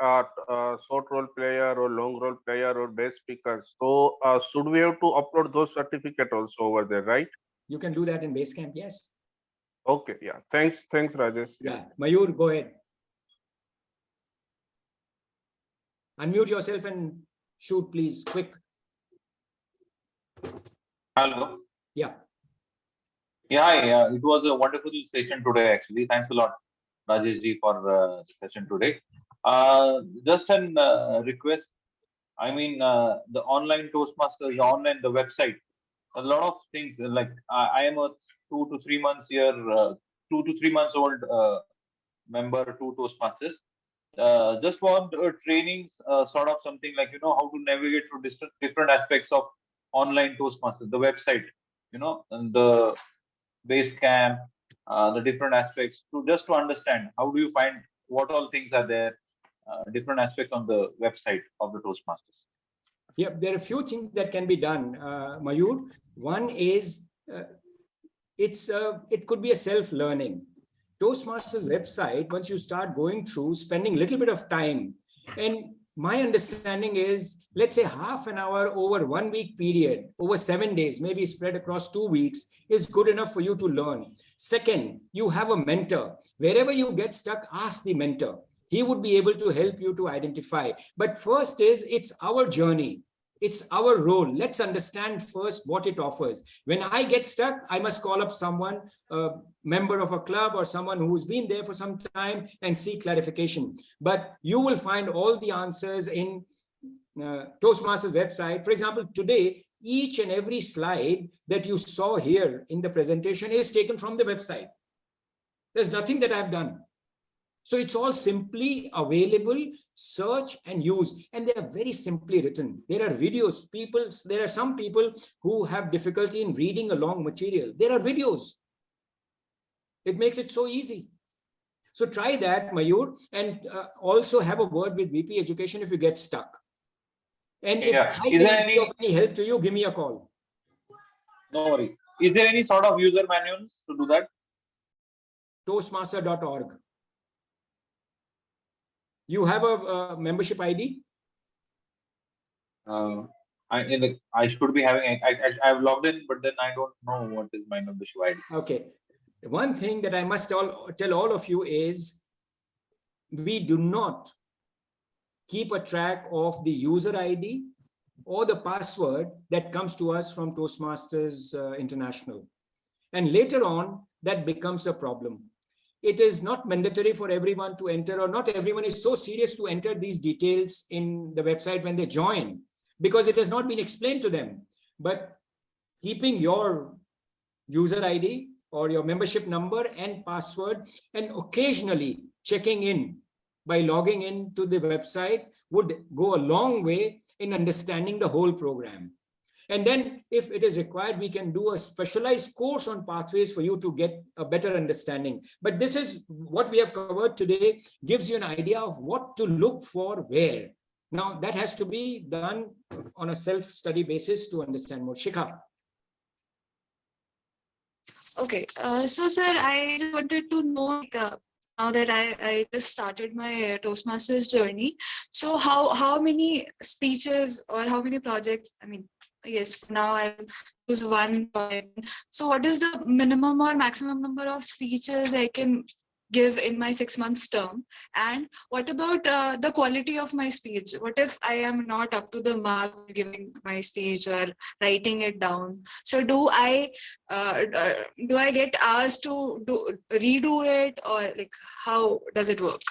Short role player or long role player or best speaker. So should we have to upload those certificates also over there, right? You can do that in Basecamp, yes. Okay, yeah. Thanks, Rajesh. Yeah, Mayur, go ahead. Unmute yourself and shoot, please, quick. Hello. Yeah. Yeah, it was a wonderful session today, actually. Thanks a lot, Rajesh ji, for the session today. Just a request. I mean, the online Toastmasters, the website, a lot of things like I am a 2 to 3 months here 2 to 3 months old member to Toastmasters. Just want trainings, sort of something like, how to navigate through different aspects of online Toastmasters, the website, and the base camp, the different aspects, just to understand how do you find what all things are there, different aspects on the website of the Toastmasters. Yep, there are a few things that can be done, Mayur. One is it could be a self-learning. Toastmasters website, once you start going through, spending a little bit of time, and my understanding is, let's say half an hour over 1 week period, over 7 days, maybe spread across 2 weeks, is good enough for you to learn. Second, you have a mentor. Wherever you get stuck, ask the mentor. He would be able to help you to identify. But first is, it's our journey. It's our role. Let's understand first what it offers. When I get stuck, I must call up someone, a member of a club or someone who's been there for some time, and seek clarification. But you will find all the answers in Toastmasters website. For example, today, each and every slide that you saw here in the presentation is taken from the website. There's nothing that I've done. So it's all simply available, search and use, and they are very simply written. There are videos. There are some people who have difficulty in reading a long material. There are videos. It makes it so easy. So try that, Mayur, and also have a word with VP Education if you get stuck. And if I can be of any help to you, give me a call. No worries. Is there any sort of user manuals to do that? Toastmaster.org. You have a membership ID? I should be having. I've logged in, but then I don't know what is my membership ID. Okay. One thing that I must tell all of you is, we do not keep a track of the user ID or the password that comes to us from Toastmasters International. And later on, that becomes a problem. It is not mandatory for everyone to enter, or not everyone is so serious to enter these details in the website when they join, because it has not been explained to them. But keeping your user ID or your membership number and password, and occasionally checking in by logging into the website, would go a long way in understanding the whole program. And then if it is required, we can do a specialized course on pathways for you to get a better understanding. But this is what we have covered today, gives you an idea of what to look for where. Now that has to be done on a self-study basis to understand more. Shikha. Okay, so sir, I just wanted to know, now that I just started my Toastmasters journey, so how many speeches or how many projects, I mean, yes, now I will choose one project. So what is the minimum or maximum number of speeches I can give in my 6 months term? And what about the quality of my speech? What if I am not up to the mark giving my speech or writing it down? So do I get asked to redo it, or like how does it work?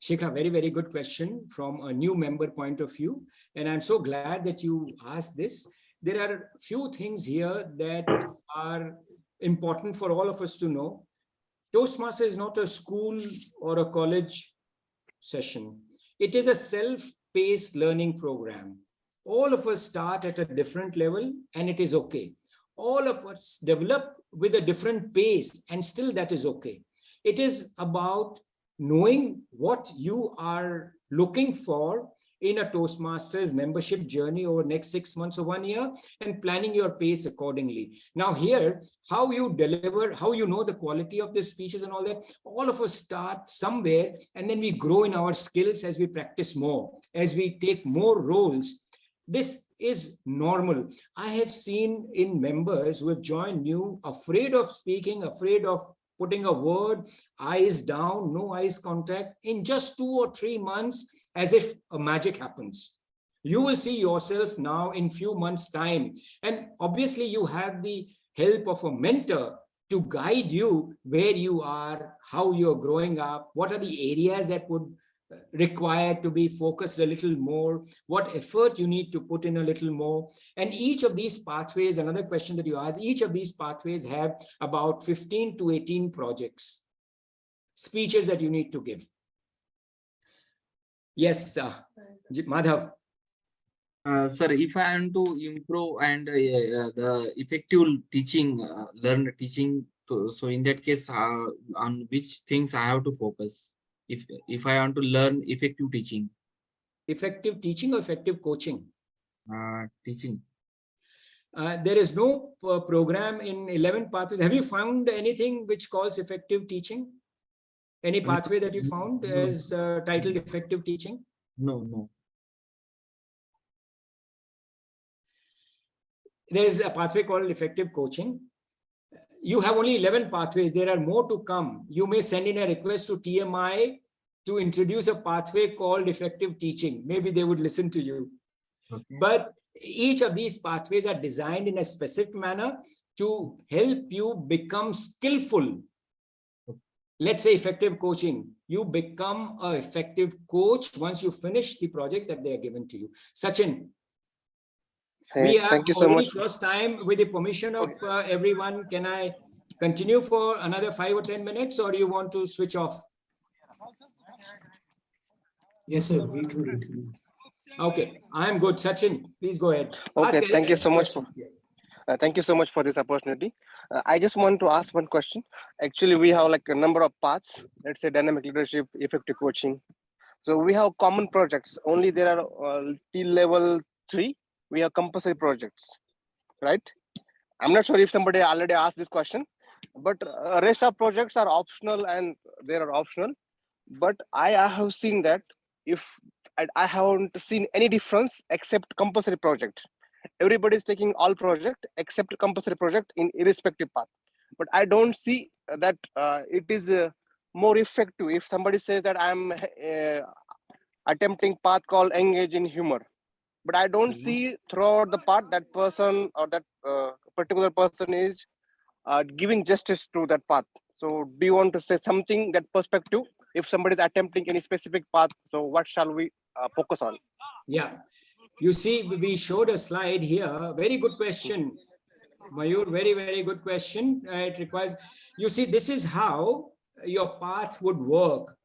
Shikha, very, very good question from a new member point of view. And I'm so glad that you asked this. There are a few things here that are important for all of us to know. Toastmasters is not a school or a college session. It is a self-paced learning program. All of us start at a different level, and it is okay. All of us develop with a different pace, and still that is okay. It is about knowing what you are looking for in a Toastmasters membership journey over next 6 months or 1 year, and planning your pace accordingly. Now here, how you deliver, how you know the quality of the speeches and all that, all of us start somewhere, and then we grow in our skills as we practice more, as we take more roles. This is normal. I have seen in members who have joined new, afraid of speaking, afraid of putting a word, eyes down, no eyes contact, in just 2 or 3 months, as if a magic happens. You will see yourself now in few months' time. And obviously you have the help of a mentor to guide you where you are, how you're growing up, what are the areas that would required to be focused a little more, what effort you need to put in a little more. And each of these pathways, another question that you asked, each of these pathways have about 15 to 18 projects, speeches that you need to give. Yes, Madhav. Sir, if I want to improve and the effective teaching, learn teaching, so in that case, on which things I have to focus? If I want to learn effective teaching. Effective teaching or effective coaching? Teaching. There is no program in 11 pathways. Have you found anything which calls effective teaching? Any pathway that you found as titled effective teaching? No. There is a pathway called effective coaching. You have only 11 pathways. There are more to come. You may send in a request to TMI to introduce a pathway called effective teaching. Maybe they would listen to you. Okay. But each of these pathways are designed in a specific manner to help you become skillful. Let's say effective coaching. You become an effective coach once you finish the project that they are given to you. Sachin. Hey, thank you so much. First time, with the permission of everyone, can I continue for another 5 or 10 minutes, or you want to switch off? Yes, sir. We can continue. Okay, I am good. Sachin, please go ahead. Okay, thank you so much for thank you so much for this opportunity. I just want to ask one question. Actually, we have like a number of paths. Let's say dynamic leadership, effective coaching. So we have common projects. Only there are till level 3. We have compulsory projects, right? I'm not sure if somebody already asked this question, but rest of projects are optional and they are optional. But I have seen that if I haven't seen any difference except compulsory project. Everybody is taking all project except compulsory project in irrespective path. But I don't see that it is more effective if somebody says that I'm attempting path called engage in humor. But I don't see throughout the part that person or that particular person is giving justice to that path. So do you want to say something, that perspective, if somebody is attempting any specific path, so what shall we focus on? Yeah, you see, we showed a slide here. Very good question, Mayur. Very, very good question. It requires, you see, this is how your path would work.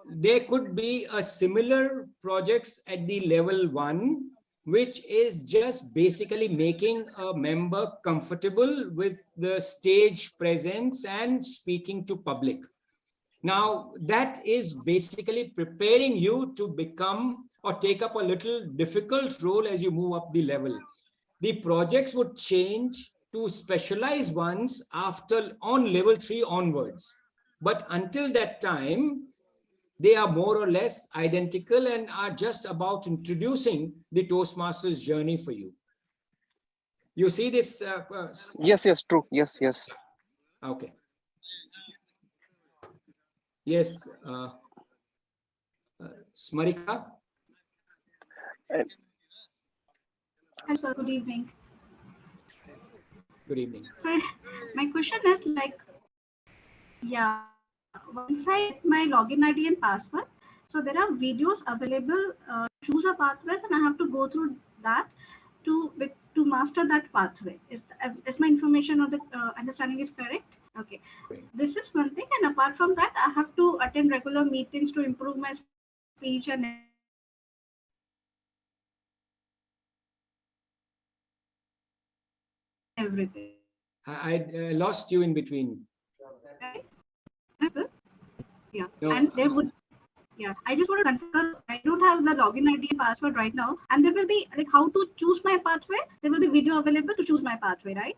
There could be a similar projects at the level 1, which is just basically making a member comfortable with the stage presence and speaking to public. Now, that is basically preparing you to become or take up a little difficult role as you move up the level. The projects would change to specialized ones on level 3 onwards. But until that time, they are more or less identical and are just about introducing the Toastmasters journey for you. You see this? Yes, true. Yes. Okay. Yes, Smarika. Hi, sir. Good evening. Good evening. So my question is like, yeah, once I get my login ID and password, so there are videos available, choose a pathways, and I have to go through that to master that pathway. Is my information or the understanding is correct? Okay. This is one thing, and apart from that, I have to attend regular meetings to improve my speech and everything. I lost you in between. Yeah, no. And there would, yeah, I just want to confirm, I don't have the login ID and password right now, and there will be like how to choose my pathway. There will be video available to choose my pathway, right?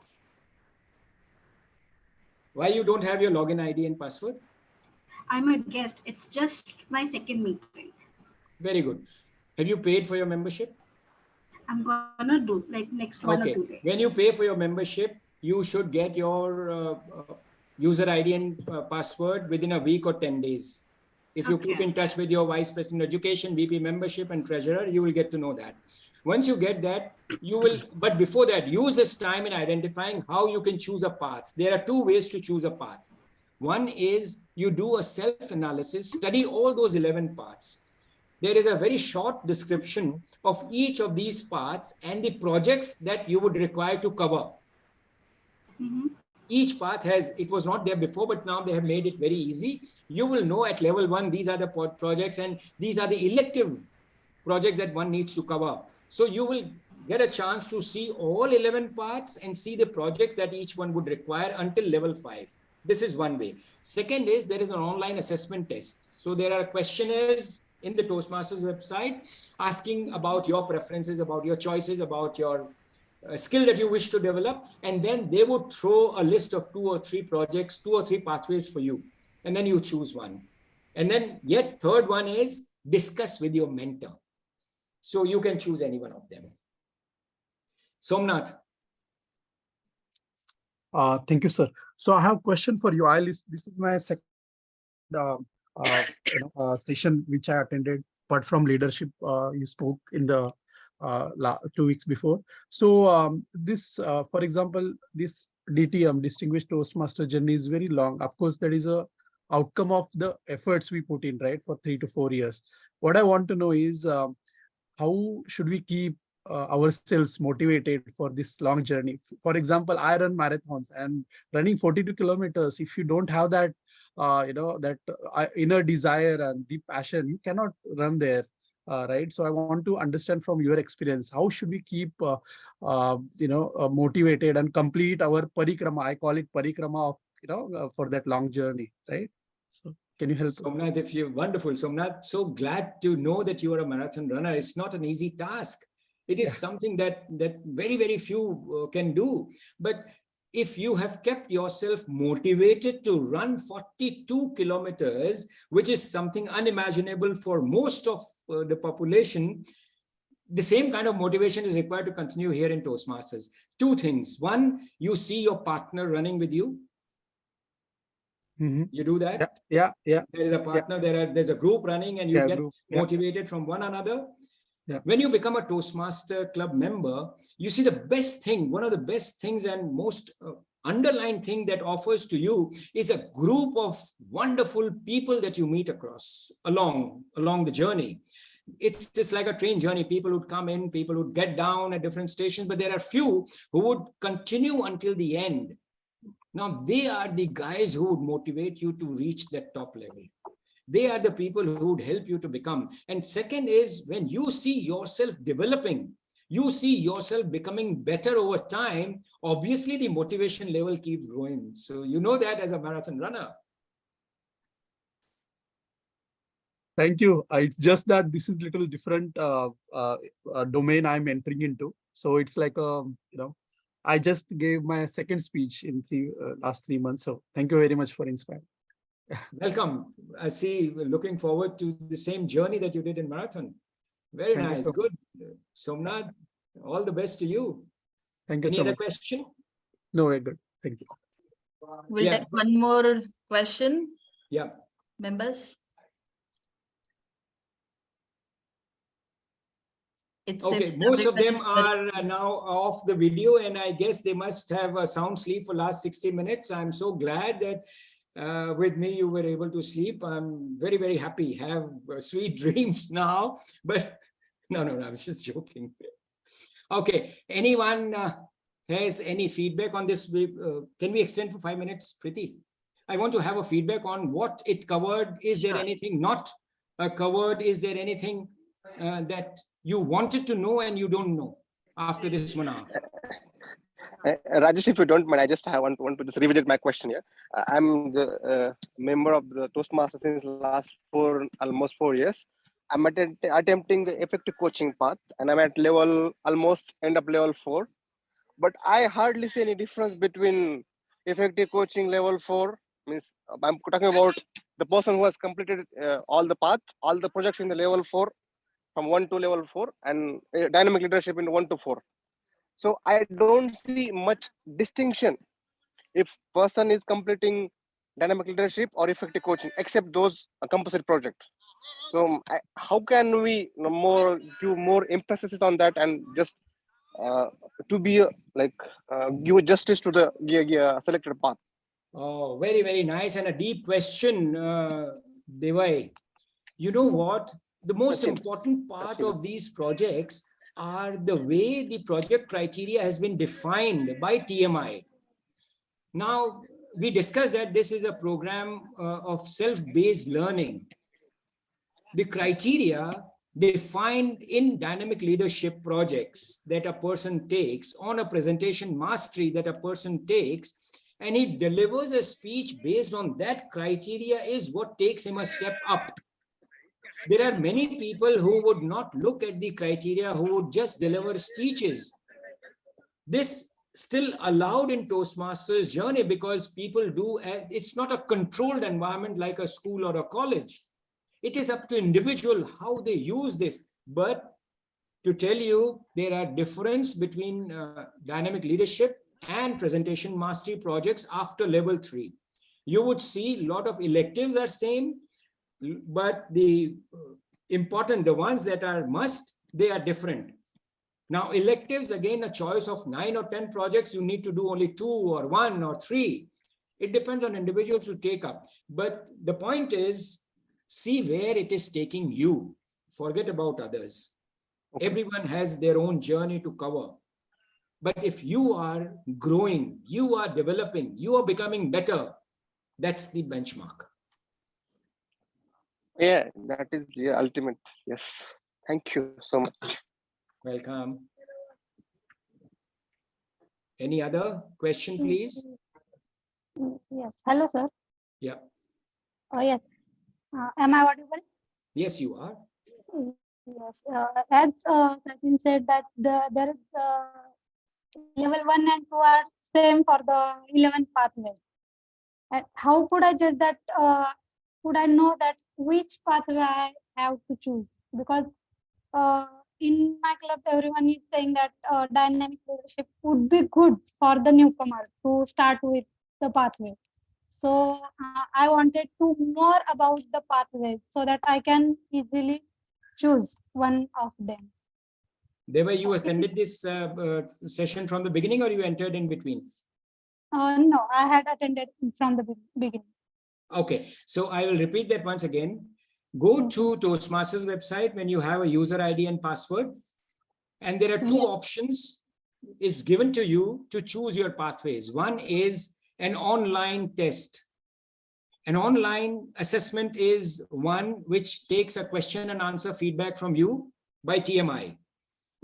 Why you don't have your login ID and password? I'm a guest. It's just my second meeting. Very good. Have you paid for your membership? I'm gonna do like next 1 or 2 days. When you pay for your membership, you should get your user ID and password within a week or 10 days. If you keep in touch with your Vice President Education, VP Membership and Treasurer, you will get to know that. Once you get that, you will, but before that, use this time in identifying how you can choose a path. There are 2 ways to choose a path. One is you do a self-analysis, study all those 11 parts. There is a very short description of each of these parts and the projects that you would require to cover. Each path has, it was not there before, but now they have made it very easy. You will know at level 1, these are the projects and these are the elective projects that one needs to cover. So you will get a chance to see all 11 parts and see the projects that each one would require until level 5. This is one way. Second is there is an online assessment test. So there are questionnaires in the Toastmasters website asking about your preferences, about your choices, about your skill that you wish to develop. And then they would throw a list of 2 or 3 projects, 2 or 3 pathways for you. And then you choose one. And then yet third one is discuss with your mentor. So you can choose any one of them. Somnath. Thank you, sir. So I have a question for you. This is my second session which I attended, apart from leadership. You spoke in the 2 weeks before. So this, for example, this DTM, Distinguished Toastmaster Journey, is very long. Of course, that is a outcome of the efforts we put in, right, for 3 to 4 years. What I want to know is how should we keep ourselves motivated for this long journey? For example, I run marathons, and running 42 kilometers, if you don't have that, inner desire and deep passion, you cannot run there. Right. So I want to understand from your experience, how should we keep, motivated and complete our parikrama? I call it parikrama of, for that long journey. Right. So can you help? Somnath, if you're wonderful. Somnath, so glad to know that you are a marathon runner. It's not an easy task. It is something that very, very few can do. But if you have kept yourself motivated to run 42 kilometers, which is something unimaginable for most of the population, the same kind of motivation is required to continue here in Toastmasters. 2 things. One, you see your partner running with you. You do that? Yeah. There is a partner, there's a group running, and you get motivated from one another. When you become a Toastmaster Club member, you see the best thing, one of the best things and most underlying thing that offers to you is a group of wonderful people that you meet across along the journey. It's just like a train journey. People would come in, people would get down at different stations, but there are few who would continue until the end. Now, they are the guys who would motivate you to reach that top level. They are the people who would help you to become. And second is, when you see yourself developing, you see yourself becoming better over time, obviously the motivation level keeps growing. So you know that as a marathon runner. Thank you. It's just that this is little different domain I'm entering into. So it's like, I just gave my second speech in last 3 months. So thank you very much for inspiring. Welcome. I see, looking forward to the same journey that you did in marathon. Very nice. Good. Somnath, all the best to you. Thank you Any so other much. question? No, very good. Thank you. We'll take one more question. Yeah. Members. Okay, most of them are now off the video, and I guess they must have a sound sleep for last 60 minutes. I'm so glad that with me you were able to sleep. I'm very, very happy. Have sweet dreams now. But no, I was just joking. Okay, anyone has any feedback on this? Can we extend for 5 minutes, Preeti? I want to have a feedback on what it covered. Is there anything not covered? Is there anything that you wanted to know and you don't know after this 1 hour? Rajesh, if you don't mind, I just want to just revisit my question here. I'm the member of the Toastmasters since last almost 4 years. I'm attempting the effective coaching path, and I'm at almost end of level 4. But I hardly see any difference between effective coaching level 4. Means I'm talking about the person who has completed all the path, all the projects in the level 4, from 1 to level 4, and dynamic leadership in 1 to 4. So I don't see much distinction if person is completing dynamic leadership or effective coaching, except those composite project. So how can we give more emphasis on that, and just to be give justice to the selected path? Oh, very, very nice and a deep question, Devai. You know what? The most important part of these projects are the way the project criteria has been defined by TMI. Now, we discussed that this is a program of self-based learning. The criteria defined in dynamic leadership projects that a person takes, on a presentation mastery that a person takes, and he delivers a speech based on that criteria is what takes him a step up. There are many people who would not look at the criteria, who would just deliver speeches. This still allowed in Toastmasters Journey because people do, it's not a controlled environment like a school or a college. It is up to individual how they use this. But to tell you, there are difference between dynamic leadership and presentation mastery projects after level 3. You would see a lot of electives are same, but the the ones that are must, they are different. Now, electives, again, a choice of 9 or 10 projects, you need to do only 2 or 1 or 3. It depends on individuals to take up. But the point is, see where it is taking you. Forget about others. Okay. Everyone has their own journey to cover. But if you are growing, you are developing, you are becoming better, that's the benchmark. Yeah, that is the ultimate. Yes. Thank you so much. Welcome. Any other question, please? Yes. Hello, sir. Yeah. Oh, yes. Am I audible? Yes, you are. Yes. As Sachin said that there is level 1 and 2 are same for the 11 pathway. And how could I judge that? Could I know that which pathway I have to choose? Because in my club, everyone is saying that dynamic leadership would be good for the newcomers to start with the pathway. So I wanted to more about the pathways so that I can easily choose one of them. Deva, you attended this session from the beginning or you entered in between? No, I had attended from the beginning. Okay, so I will repeat that once again. Go to Toastmasters website when you have a user ID and password, and there are two options is given to you to choose your pathways. One is an online test. An online assessment is one which takes a question and answer feedback from you by TMI.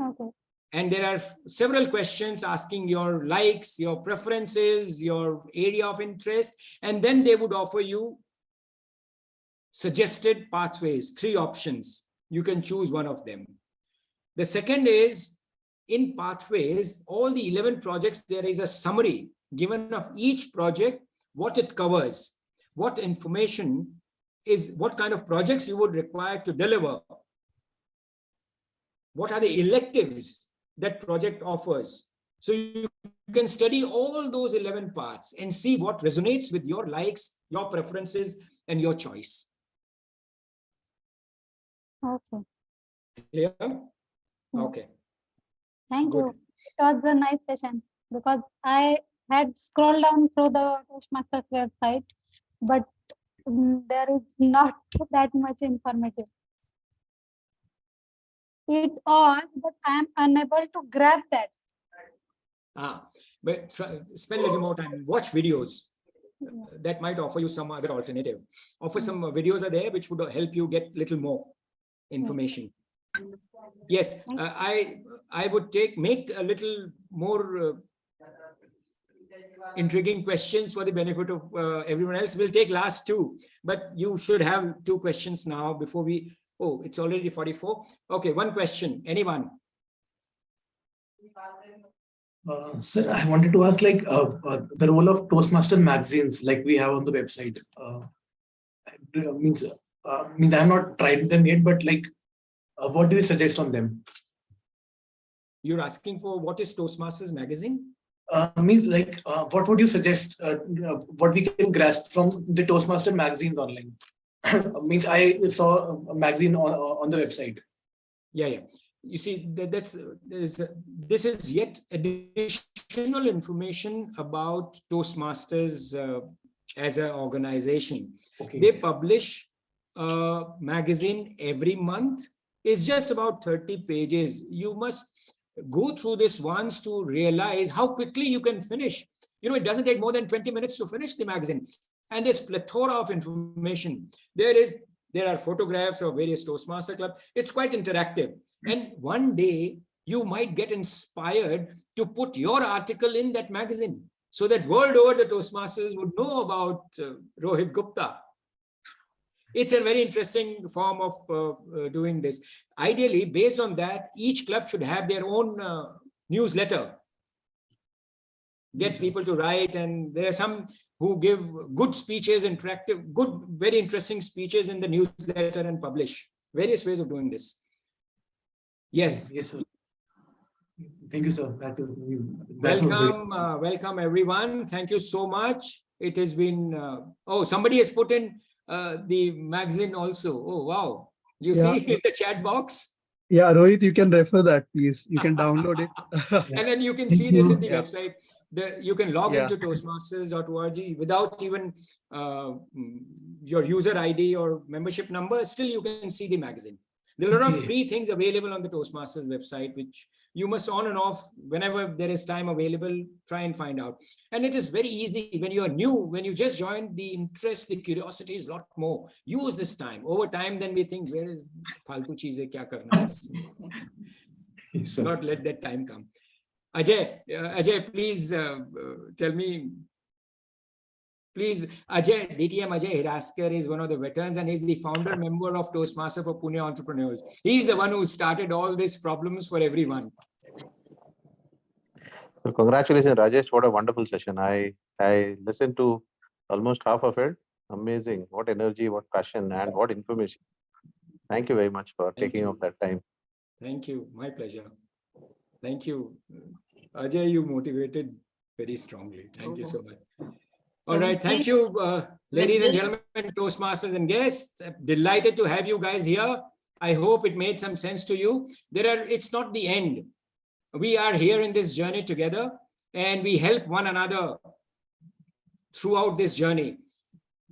Okay. And there are several questions asking your likes, your preferences, your area of interest, and then they would offer you suggested pathways, 3 options. You can choose one of them. The second is in pathways, all the 11 projects, there is a summary given of each project, what it covers, what information is, what kind of projects you would require to deliver. What are the electives that project offers? So you can study all those 11 parts and see what resonates with your likes, your preferences, and your choice. Okay. Clear? Okay. Thank you. It was a nice session because I had scrolled down through the Toastmasters website, but there is not that much informative. It was, but I am unable to grab that. But spend a little more time, watch videos. That might offer you some other alternative. Offer some videos are there which would help you get little more information. Yes, I would make a little more intriguing questions for the benefit of everyone else. We'll take last 2, but you should have 2 questions now before we. Oh, it's already 44. Okay, 1 question. Anyone? Sir, I wanted to ask, like, the role of Toastmaster magazines, like we have on the website. Means I have not tried them yet, but like, what do you suggest on them? You're asking for what is Toastmasters magazine? Means like, what would you suggest? What we can grasp from the Toastmaster magazines online? Means I saw a magazine on the website. Yeah. You see, this is yet additional information about Toastmasters as an organization. Okay. They publish a magazine every month. It's just about 30 pages. You must go through this once to realize how quickly you can finish. You know, it doesn't take more than 20 minutes to finish the magazine. And there's plethora of information. There are photographs of various Toastmaster clubs. It's quite interactive. And one day you might get inspired to put your article in that magazine, so that world over the Toastmasters would know about Rohit Gupta. It's a very interesting form of doing this. Ideally, based on that, each club should have their own newsletter. Get people to write, and there are some who give good speeches, interactive, good, very interesting speeches in the newsletter and publish. Various ways of doing this. Yes. Yes, sir. Thank you, sir. Welcome, welcome everyone. Thank you so much. It has been, oh, somebody has put in the magazine also. Oh, wow. You see the chat box? Yeah, Rohit, you can refer that, please. You can download it. And then you can Thank see this you. in the website. You can log Yeah. into toastmasters.org without even your user ID or membership number. Still, you can see the magazine. There are a lot of free things available on the Toastmasters website, which you must on and off, whenever there is time available, try and find out. And it is very easy when you are new, when you just joined, the interest, the curiosity is a lot more. Use this time. Over time, then we think, where is faltu cheeze, kya karna hai? Not let that time come. Ajay, please tell me. Please, Ajay, DTM Ajay Hiraskar is one of the veterans and he's the founder member of Toastmasters for Pune Entrepreneurs. He's the one who started all these problems for everyone. So congratulations, Rajesh. What a wonderful session. I listened to almost half of it. Amazing. What energy, what passion, and what information. Thank you very much for taking up that time. Thank you. My pleasure. Thank you. Ajay, you motivated very strongly. Thank you so much. All right. Thank you, ladies and gentlemen, Toastmasters and guests. Delighted to have you guys here. I hope it made some sense to you. It's not the end. We are here in this journey together and we help one another throughout this journey.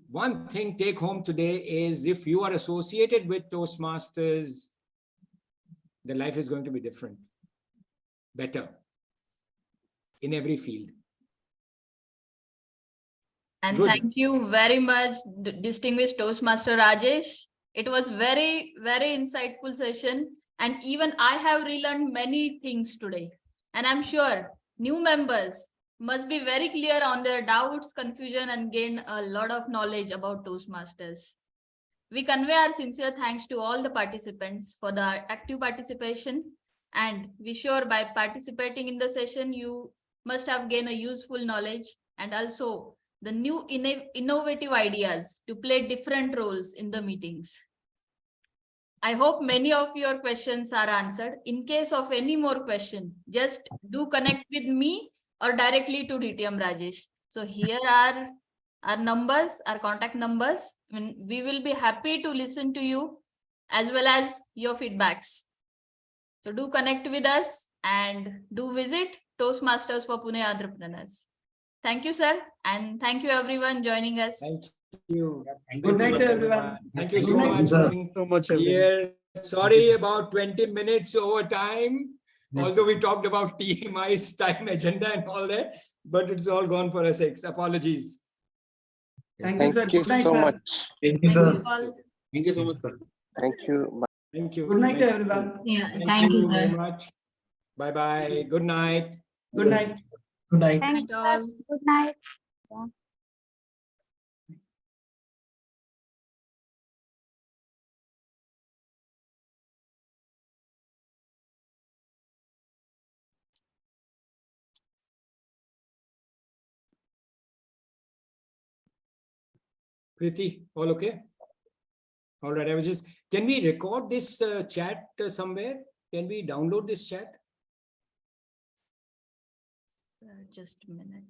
One thing take home today is if you are associated with Toastmasters, the life is going to be different, better in every field. And Good. thank you very much, distinguished Toastmaster Rajesh. It was very, very insightful session. And even I have relearned many things today. And I'm sure new members must be very clear on their doubts, confusion, and gain a lot of knowledge about Toastmasters. We convey our sincere thanks to all the participants for the active participation. And we sure by participating in the session, you must have gained a useful knowledge and also the new innovative ideas to play different roles in the meetings. I hope many of your questions are answered. In case of any more question, just do connect with me or directly to DTM Rajesh. So here are our numbers, our contact numbers. We will be happy to listen to you as well as your feedbacks. So do connect with us and do visit Toastmasters for Pune Entrepreneurs. Thank you, sir. And thank you everyone joining us. Thank you. Good night to everyone. Thank you so much for being here. Sorry about 20 minutes over time, although we talked about TMI's time agenda and all that, but it's all gone for our sakes. Apologies. Thank you, sir. Good night, so sir. much. Thank you, sir. Thank you so much, sir. Thank you. Thank you. Good night, Thank you. everyone. Yeah, Thank you very sir. much. Bye-bye. Good night. Good night. Good night. Thank you. all. Good night. Yeah. Kriti, all okay? All right. I was just, can we record this chat somewhere? Can we download this chat? Just a minute.